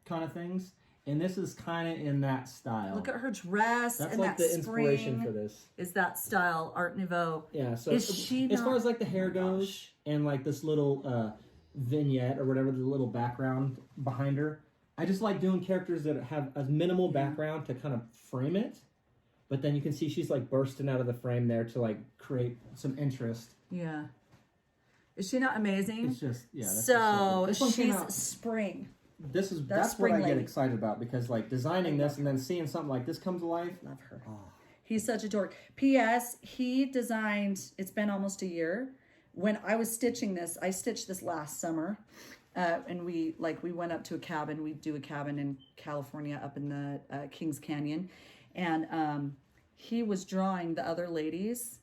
kind of things, and this is kind of in that style. Look at her dress. That's and like that the inspiration for this. Is that style Art Nouveau? Yeah. So is she as far as like the hair goes, and like this little vignette or whatever, the little background behind her. I just like doing characters that have a minimal background to kind of frame it, but then you can see she's like bursting out of the frame there to like create some interest. Yeah. Is she not amazing? It's just So she's Spring. That's what I get excited about because like designing this and then seeing something like this come to life. Love her. Oh. He's such a dork. P.S. He designed. It's been almost a year. When I was stitching this, I stitched this last summer. And we went up to a cabin. We do a cabin in California up in the Kings Canyon. And he was drawing the other ladies.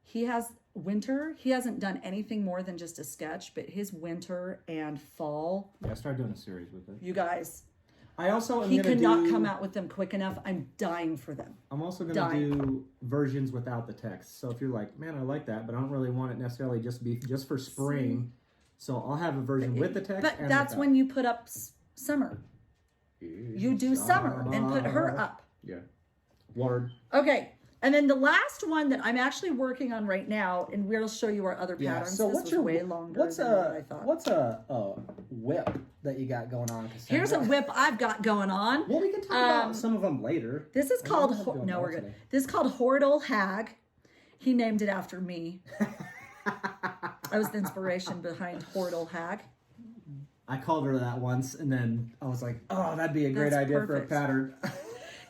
He has winter. He hasn't done anything more than just a sketch, but his winter and fall. Yeah, I started doing a series with it. You guys. I also he could not come out with them quick enough. I'm dying for them. I'm also going to do versions without the text. So if you're like, man, I like that, but I don't really want it necessarily just for spring. So I'll have a version with the text. But that's when you put up summer. You do summer and put her up. Yeah. Word. Okay. And then the last one that I'm actually working on right now, and we'll show you our other patterns. So this was way longer than what I thought. What's a whip that you got going on, Cassandra? Here's a whip I've got going on. Well, we can talk about some of them later. This is called we're good. This is called Hordle Hag. He named it after me. I was the inspiration behind Hordle Hag. I called her that once, and then I was like, "Oh, that'd be a great idea for a pattern."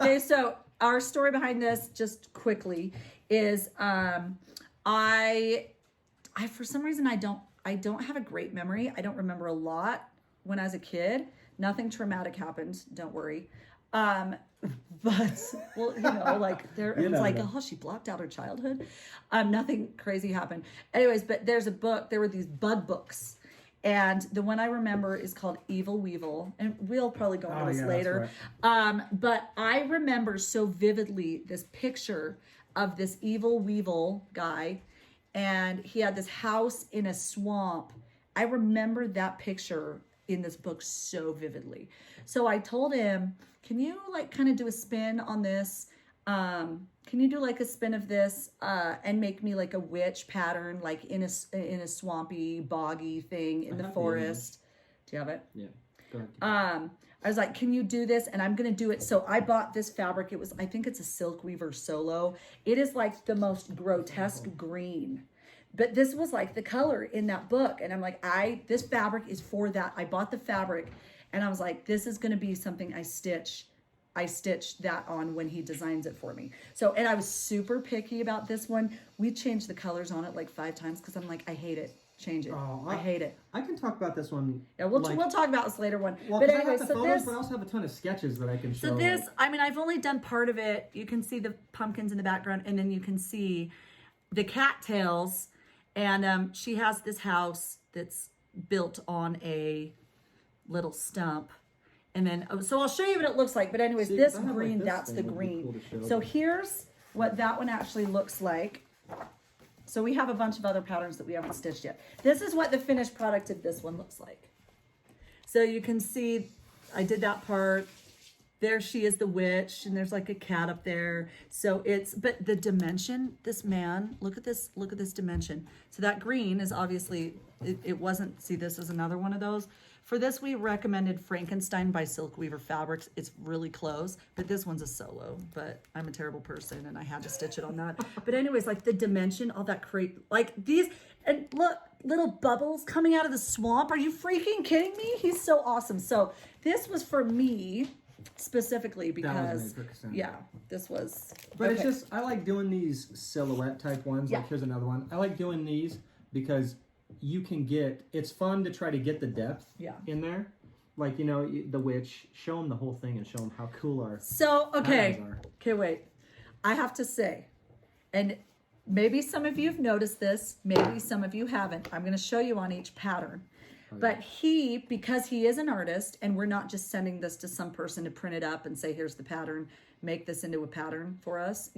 Okay, so our story behind this, just quickly, is I for some reason I don't have a great memory. I don't remember a lot when I was a kid. Nothing traumatic happened. Don't worry. But well, like it was like, oh, she blocked out her childhood. Nothing crazy happened. Anyways, but there's a book. There were these bud books. And the one I remember is called Evil Weevil, and we'll probably go into this later. Right. But I remember so vividly this picture of this evil weevil guy, and he had this house in a swamp. I remember that picture in this book so vividly. So I told him, can you like kind of do a spin on this? Can you do like a spin of this and make me like a witch pattern, like in a swampy, boggy thing in the forest? Do you have it? Yeah. Go ahead. I was like, can you do this? And I'm gonna do it. So I bought this fabric. I think it's a Silk Weaver Solo. It is like the most grotesque green. But this was like the color in that book. And I'm like, this fabric is for that. I bought the fabric and I was like, this is gonna be something I stitched that on when he designs it for me. So, and I was super picky about this one. We changed the colors on it like 5 times because I'm like, I hate it. Change it. Oh, I hate it. I can talk about this one. Yeah, we'll talk about this later one. Well, but anyway, so photos, but I also have a ton of sketches that I can show. So this, I mean, I've only done part of it. You can see the pumpkins in the background, and then you can see the cattails. And she has this house that's built on a little stump. And then, so I'll show you what it looks like. But anyways, this green, like that's the green. Cool, so here's what that one actually looks like. So we have a bunch of other patterns that we haven't stitched yet. This is what the finished product of this one looks like. So you can see I did that part. There she is, the witch, and there's like a cat up there. So but the dimension, this man, look at this dimension. So that green is obviously, it wasn't, see, this is another one of those. For this, we recommended Frankenstein by Silk Weaver Fabrics. It's really close, but this one's a solo, but I'm a terrible person and I had to stitch it on that. But anyways, like the dimension, all that like these, and look, little bubbles coming out of the swamp. Are you freaking kidding me? He's so awesome. So this was for me specifically because, yeah, this was. But it's just, I like doing these silhouette type ones. Yeah. Like here's another one. I like doing these because you can it's fun to try to get the depth in there. Like, the witch, show them the whole thing and show them how cool our okay, wait. I have to say, and maybe some of you have noticed this, maybe some of you haven't. I'm going to show you on each pattern. But because he is an artist, and we're not just sending this to some person to print it up and say, here's the pattern, make this into a pattern for us,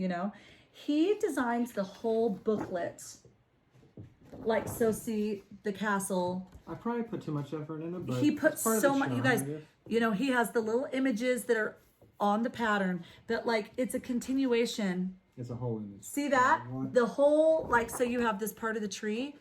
he designs the whole booklet. Like, so see the castle. I probably put too much effort in it, but he put so much. You guys, he has the little images that are on the pattern, but like it's a continuation. It's a whole image. See that? The whole, like, so you have this part of the tree.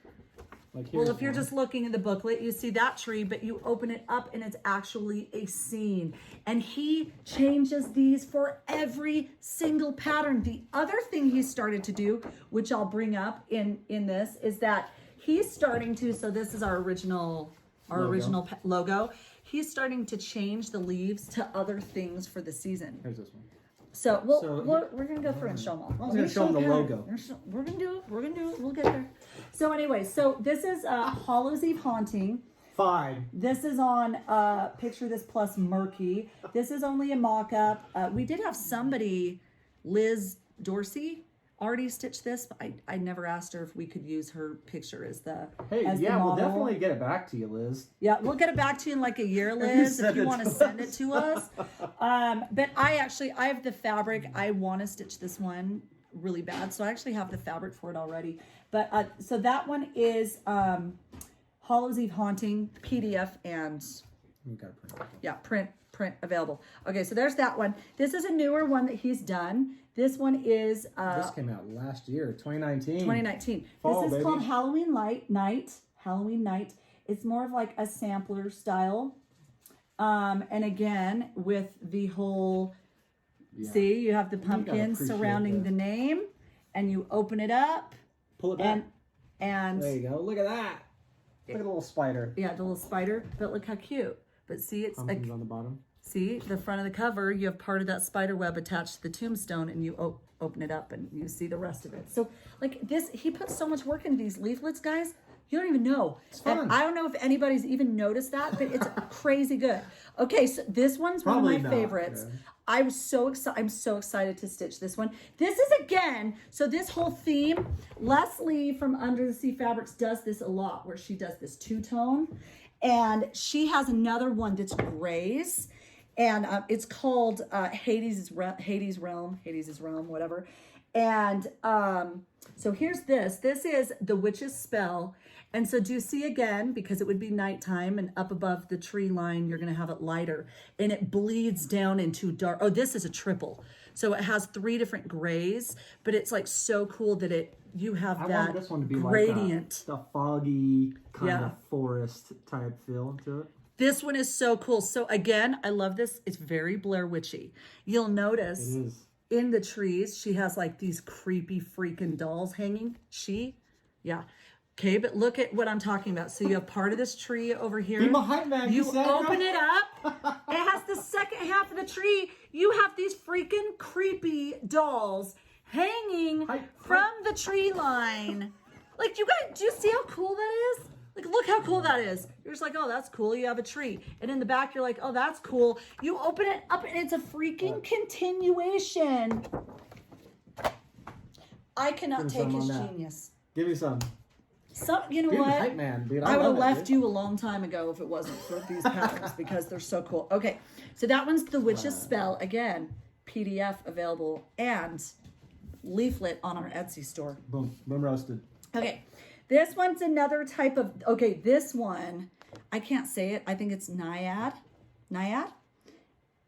Like, well, if you're just looking at the booklet, you see that tree, but you open it up and it's actually a scene. And he changes these for every single pattern. The other thing he started to do, which I'll bring up in this, is that he's starting to, so this is our original logo. He's starting to change the leaves to other things for the season. Here's this one. So we're gonna go through and show them all. I was gonna show them the logo. We're gonna do it. We'll get there. So anyway, so this is Hallows Eve Haunting. 5. This is on Picture This Plus Murky. This is only a mock-up. We did have somebody, Liz Dorsey, already stitched this, but I never asked her if we could use her picture as the Hey, as the yeah, we'll model. definitely get it back to you, Liz. Yeah, we'll get it back to you in like a year, Liz, if you want to send it to us. But I have the fabric. I want to stitch this one really bad, so I actually have the fabric for it already. But so that one is Hollow's Eve Haunting PDF and We got to print it. yeah, print available. Okay, so there's that one. This is a newer one that he's done. This one is This came out last year, 2019. 2019. Fall, This is baby. called Halloween Night. Halloween Night. It's more of like a sampler style. And again, with the whole, see, you have the pumpkins surrounding the name, and you open it up. Pull it back. And There you go. Look at that. Look at the little spider. yeah, the little spider. But look how cute. But see, it's Pumpkins on the bottom. see the front of the cover. You have part of that spider web attached to the tombstone, and you open it up, and you see the rest of it. So like this, he put so much work into these leaflets, guys. You don't even know. It's fun. And I don't know if anybody's even noticed that, but it's crazy good. Okay, so this one's Probably one of my not, favorites. yeah. I'm so excited to stitch this one. This is again, so this whole theme, Leslie from Under the Sea Fabrics does this a lot, where she does this two-tone, and she has another one that's grays, and it's called Hades' Realm, whatever. And so here's this. This is the Witch's Spell. And so do you see again, because it would be nighttime and up above the tree line, you're going to have it lighter and it bleeds down into dark. Oh, this is a triple. So it has 3 different grays, but it's like so cool that you have I that want this one to be gradient. like a foggy kind Yeah. of forest type feel to it. This one is so cool. So again, I love this. It's very Blair Witchy. You'll notice It is. in the trees, she has like these creepy freaking dolls hanging. Yeah. Okay, but look at what I'm talking about. So you have part of this tree over here. Be my hype man, You Cassandra. open it up. It has the second half of the tree. You have these freaking creepy dolls hanging from the tree line. Like, you guys, do you see how cool that is? Like, look how cool that is. You're just like, oh, that's cool. You have a tree. And in the back, you're like, oh, that's cool. You open it up, and it's a freaking continuation. I cannot take his genius. Give me some. You know Be the what? hype man, dude. I would have love it, left dude. you a long time ago if it wasn't for these patterns because they're so cool. Okay, so that one's the Witch's Spell. Again, PDF available and leaflet on our Etsy store. Boom. Boom roasted. Okay, this one's another type of, okay, this one, I can't say it. I think it's Naiad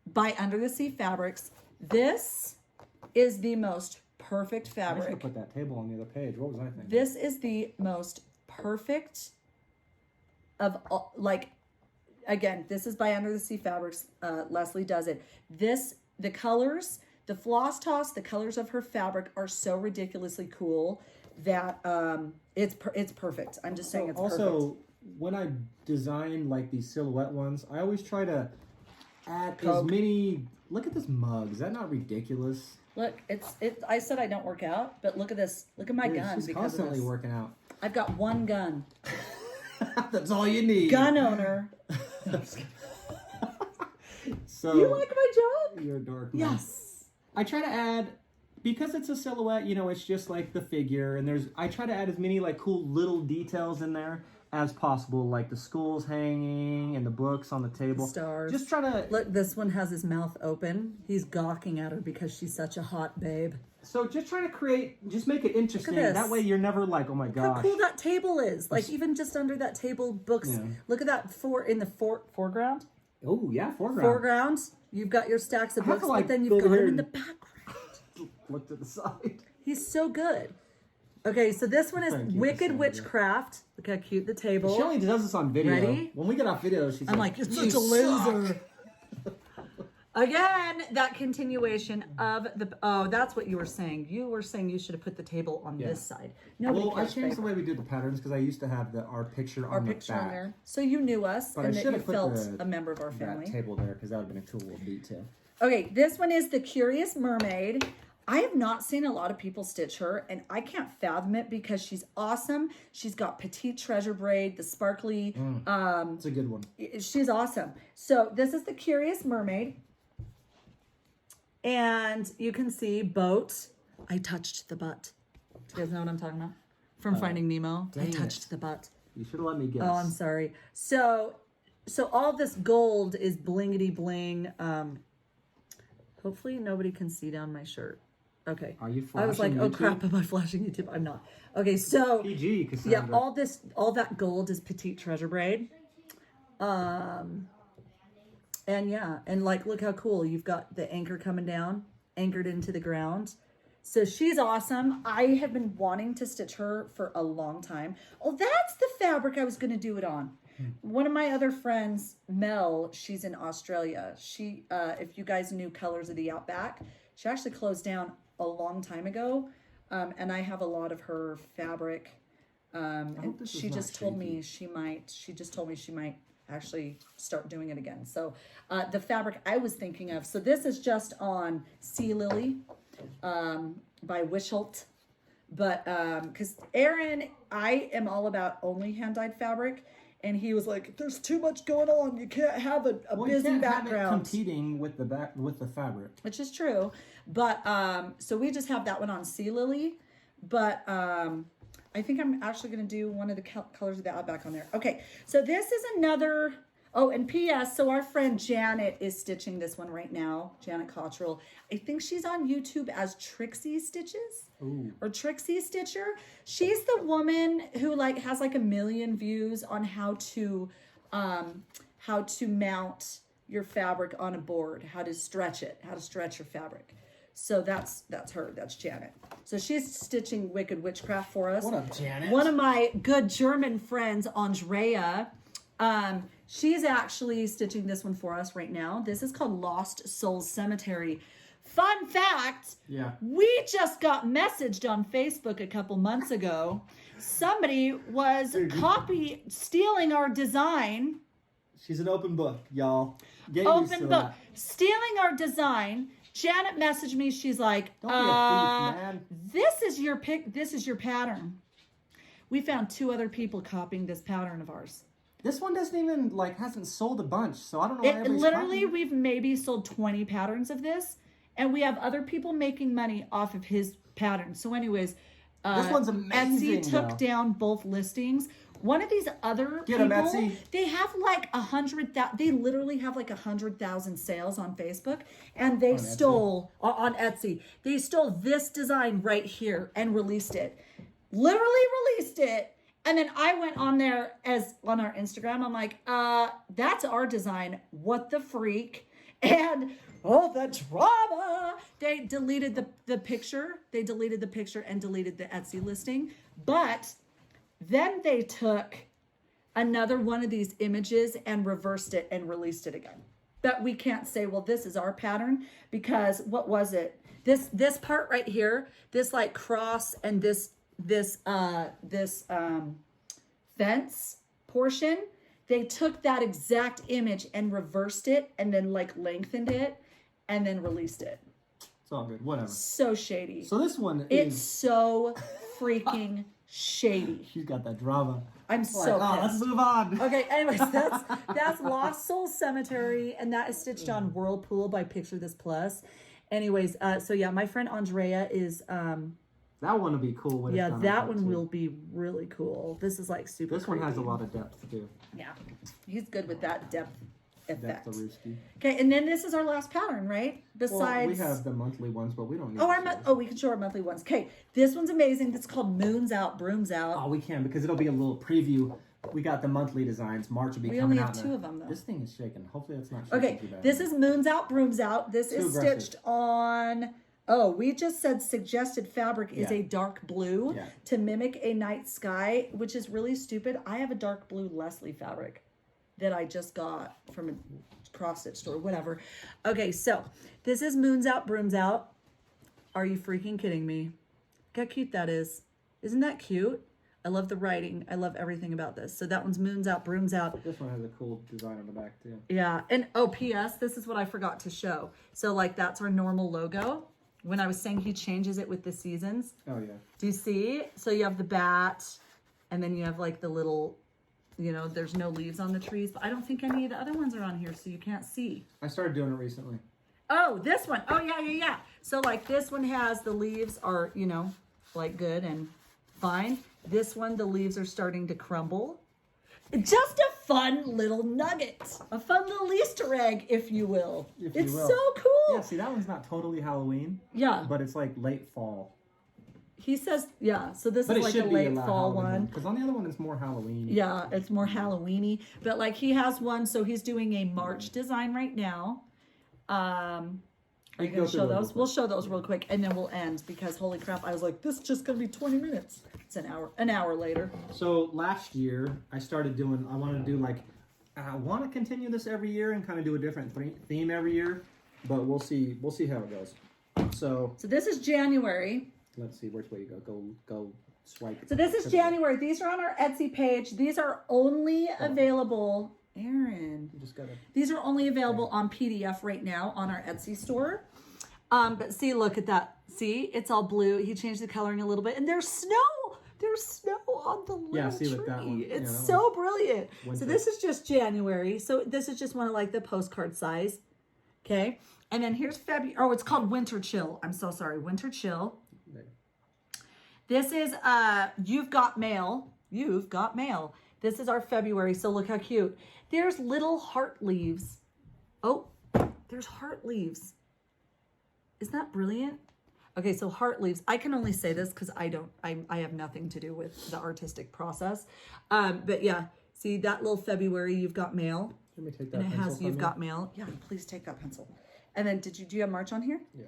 by Under the Sea Fabrics. This is the most perfect I should fabric. have put that table on the other page. What was I thinking? This is the most perfect of all, like, again, this is by Under the Sea Fabrics. Leslie does it. The colors, the floss toss, the colors of her fabric are so ridiculously cool that it's perfect. I'm just saying it's also, perfect. when I design like these silhouette ones, I always try to add as Coke. many. Look at this mug. Is that not ridiculous? Look, I said I don't work out, but look at this. Look at my Dude, gun she's because of constantly this. working out. I've got one gun. That's all you need. Gun owner. So You like my job? you're a dork. Man. Yes. I try to add, because it's a silhouette, you know, it's just like the figure, and I try to add as many like cool little details in there as possible, like the schools hanging and the books on the table. Stars. Just try to. Look, this one has his mouth open. He's gawking at her because she's such a hot babe. So just try to just make it interesting. this. That way you're never like, oh my gosh. How cool that table is. Like, even just under that table, books. Yeah. Look at that in the foreground. Oh yeah, foreground. Foreground. You've got your stacks of I have books, to, like, but then go you've got over him here in the and- background. Look to the side. He's so good. Okay, so this one is Thank you, Wicked Cassandra. Witchcraft. Look how cute the table. She only does this on video. Ready? When we get off video, she's I'm like, you're "You such a loser. suck." Again, that continuation of the, oh, that's what you were saying. You were saying you should have put the table on this side. Nobody Well, I cares, changed babe. the way we do the patterns because I used to have our picture Our on picture the back. on there. So you knew us But I and that should you have put felt the- a member of our That family. table there because that would have been a cool little detail. Okay, this one is the Curious Mermaid. I have not seen a lot of people stitch her, and I can't fathom it because she's awesome. She's got petite treasure braid, the sparkly. It's a good one. She's awesome. So this is the Curious Mermaid. And you can see boat, I touched the butt. Do you guys know what I'm talking about? From Finding Nemo. I touched the butt. You should have let me guess. Oh, I'm sorry. So all this gold is blingity bling. Hopefully nobody can see down my shirt. Okay. Are you I was like, flashing oh YouTube? crap, am I flashing YouTube? I'm not. Okay, so PG, Cassandra. yeah, all that gold is petite treasure braid. And yeah, and like, look how cool. You've got the anchor coming down, anchored into the ground. So she's awesome. I have been wanting to stitch her for a long time. Oh, that's the fabric I was going to do it on. One of my other friends, Mel, she's in Australia. She, if you guys knew Colors of the Outback, she actually closed down a long time ago. And I have a lot of her fabric. And she just told me she might actually start doing it again. So the fabric I was thinking of, so this is just on Sea Lily by Wishholt. But because Aaron, I am all about only hand-dyed fabric. And he was like, there's too much going on. You can't have a busy background. Have it competing with the fabric. Which is true. But so we just have that one on Sea Lily. But I think I'm actually going to do one of the Colors of the Outback on there. Okay, so this is another... Oh, and P.S. So our friend Janet is stitching this one right now. Janet Cottrell. I think she's on YouTube as Trixie Stitches. Ooh. Or Trixie Stitcher. She's the woman who like has like 1 million views on how to mount your fabric on a board, how to stretch your fabric. So that's her. That's Janet. So she's stitching Wicked Witchcraft for us. What up, Janet? One of my good German friends, Andrea, she's actually stitching this one for us right now. This is called Lost Souls Cemetery. Fun fact, we just got messaged on Facebook a couple months ago. Somebody was stealing our design. She's an open book, y'all. Open book. Stealing our design. Janet messaged me. She's like, Don't be a thief, man. this is your pattern. We found 2 other people copying this pattern of ours. This one doesn't even, hasn't sold a bunch, so I don't know why everybody's Literally, copying. we've maybe sold 20 patterns of this, and we have other people making money off of his pattern. So anyways, this one's amazing, Etsy took down both listings. One of these other people, Etsy. they have like 100,000, they literally have like 100,000 sales on Facebook, and they stole, on Etsy, they stole this design right here and released it. Literally released it. And then I went on there on our Instagram. I'm like, that's our design. What the freak? And the drama. They deleted the picture. They deleted the picture and deleted the Etsy listing. But then they took another one of these images and reversed it and released it again. But we can't say, well, this is our pattern, because what was it? This part right here, this like cross and this fence portion, they took that exact image and reversed it and then like lengthened it and then released it. It's all good, whatever. So shady. So this one It's so freaking shady. She's got that drama. I'm so pissed. Let's move on. Okay, anyways, that's Lost Soul Cemetery, and that is stitched on Whirlpool by Picture This Plus. Anyways, so yeah, my friend Andrea is that one will be cool. When yeah, it's done that like one too. will be really cool. This is like super. This one has a creepy. lot of depth too. Yeah, he's good with that depth effect. Depth of Rooski. Okay, and then this is our last pattern, right? Besides, Well, we have the monthly ones, but we don't need. we can show our monthly ones. Okay, this one's amazing. It's called Moons Out, Brooms Out. Oh, we can, because it'll be a little preview. We got the monthly designs. March will be We coming only out. have 2 of them though. This thing is shaking. Hopefully that's not shaking Okay, too bad. this is Moons Out, Brooms Out. This Too is aggressive. stitched on. Oh, we just said suggested fabric is a dark blue to mimic a night sky, which is really stupid. I have a dark blue Leslie fabric that I just got from a cross stitch store, whatever. Okay, so this is Moons Out, Brooms Out. Are you freaking kidding me? Look how cute that is. Isn't that cute? I love the writing. I love everything about this. So that one's Moons Out, Brooms Out. This one has a cool design on the back too. Yeah, and oh, P.S., this is what I forgot to show. So like that's our normal logo. When I was saying he changes it with the seasons. Oh yeah. Do you see? So you have the bat, and then you have like the little, there's no leaves on the trees, but I don't think any of the other ones are on here, so you can't see. I started doing it recently. Oh, this one. Oh, yeah. So like this one has the leaves are, you know, like good and fine. This one, the leaves are starting to crumble. Just a fun little nugget. A fun little Easter egg, if you will. It's so cool. Yeah, see, that one's not totally Halloween. Yeah. But it's like late fall. He says, yeah, so this But is like a late fall one. Because on the other one, it's more Halloween. Yeah, it's more Halloween-y. But like he has one, so he's doing a March design right now. Are you going to show those? We'll show those real quick and then we'll end because holy crap, I was like, this is just going to be 20 minutes. It's an hour later. So last year, I started doing, I wanted to do like, I want to continue this every year and kind of do a different theme every year, but we'll see how it goes. So this is January. Let's see, which way you go swipe. So this is January. These are on our Etsy page. These are only available, Aaron. You just gotta. These are only available on PDF right now on our Etsy store. But see, look at that. See, it's all blue. He changed the coloring a little bit, and there's snow. There's snow on the little see tree. with that one. It's that so brilliant. Winter. So this is just January. So this is just one of like the postcard size. Okay. And then here's February. Oh, it's called Winter Chill. I'm so sorry. Winter Chill. This is You've Got Mail. You've Got Mail. This is our February. So look how cute. There's little heart leaves. Oh, there's heart leaves. Isn't that brilliant? Okay, so heart leaves. I can only say this because I have nothing to do with the artistic process. But yeah, see that little February, You've Got Mail. Let me take that. And it has You've Got Mail. Yeah, please take that pencil. And then do you have March on here? Yeah.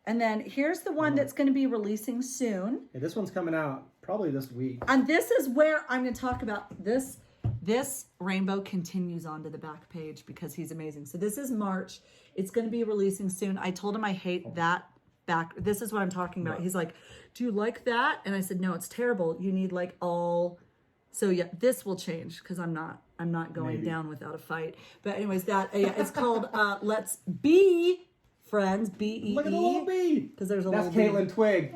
And then here's the one that's going to be releasing soon. Yeah, this one's coming out probably this week. And this is where I'm going to talk about this. This rainbow continues onto the back page because he's amazing. So this is March. It's going to be releasing soon. I told him I hate that back. This is what I'm talking about. He's like, do you like that? And I said, no, it's terrible. You need like all. So yeah, this will change because I'm not going down without a fight. But anyways, that it's called Let's Be Friends. B-E-E. Look at the little bee. Because there's a That's little bee. Caitlin Twig.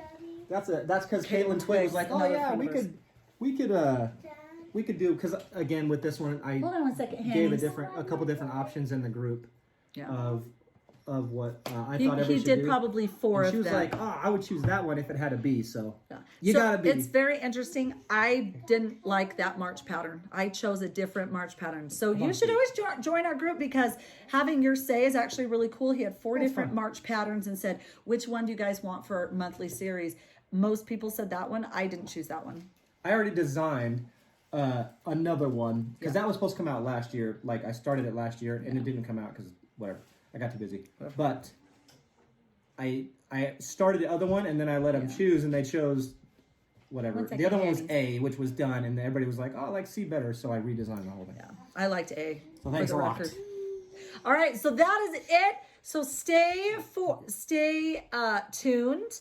That's because Caitlin Twig was like, oh Another yeah, favorite. we could do, because again with this one I Hold on 1 second. gave a couple different options in the group of what I thought everybody should He did do. probably four And of she was them. like, oh, I would choose that one if it had a bee. So Yeah. you gotta be. It's very interesting. I didn't like that March pattern. I chose a different March pattern. So you should always join our group because having your say is actually really cool. He had four different fun. March patterns and said, which one do you guys want for our monthly series? Most people said that one. I didn't choose that one. I already designed another one because that was supposed to come out last year. Like I started it last year and it didn't come out because whatever. I got too busy. But I started the other one and then I let them choose and they chose whatever. One second, The other one was Annie. A, which was done, and everybody was like, oh, I like C better, so I redesigned the whole thing. Yeah, I liked A. So thanks for the a lot. record. All right, so that is it. So stay tuned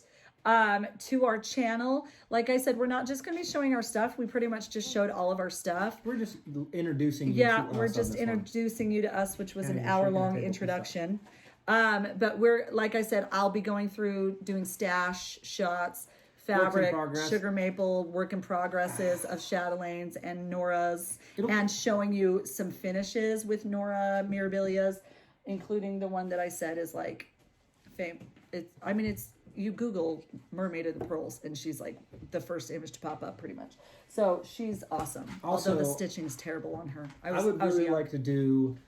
to our channel. Like I said, we're not just going to be showing our stuff. We pretty much just showed all of our stuff. We're just introducing you Yeah, to us we're on just this one. introducing you to us, which was And an you're shaking the hour-long table. introduction. But we're, like I said, I'll be going through doing stash shots, fabric, progress. sugar maple, work in progresses of Chatelaines and Nora's, and showing you some finishes with Nora Mirabilia's, including the one that I said is like fame. It's you Google Mermaid of the Pearls and she's like the first image to pop up pretty much. So she's awesome. Although the Also, stitching's terrible on her. I would really young. like to do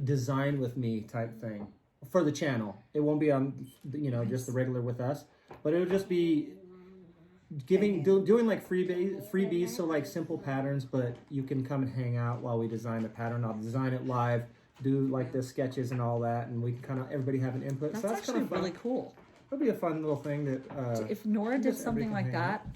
design with me type thing for the channel. It won't be on, just the regular with us, but it'll just be doing like freebies, so like simple patterns, but you can come and hang out while we design the pattern. I'll design it live, do like the sketches and all that, and we can kind of everybody have an input. That's so that's actually kind of really cool. It'll be a fun little thing that If Nora did just something everybody like can hang that,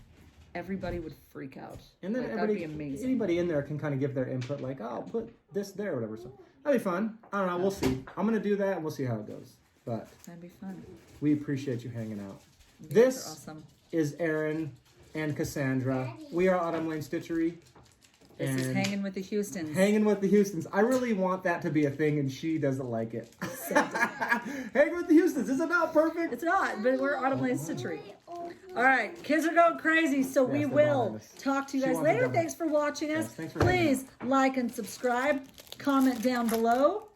everybody would freak out. And then like, that'd be amazing. Anybody in there can kind of give their input, like, oh, I'll put this there or whatever. So that'd be fun. I don't know. We'll see. I'm going to do that and we'll see how it goes. But That'd be fun. we appreciate you hanging out. You guys This are awesome. is Aaron and Cassandra. We are Autumn Lane Stitchery. This is and Hanging with the Houstons. Hanging with the Houstons. I really want that to be a thing, and she doesn't like it. Hanging with the Houstons. Is it not perfect? It's not, but we're Autumn Lane Stitchery. All right, kids are going crazy, so we they're will behind us. talk to you She guys wants to later. go. Thanks for watching us. Yes, thanks for hanging Please like and subscribe. Comment down below.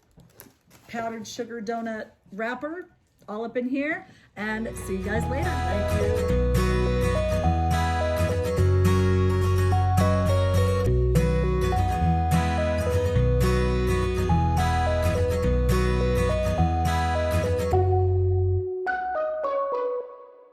Powdered sugar donut wrapper all up in here, and see you guys later. Thank you.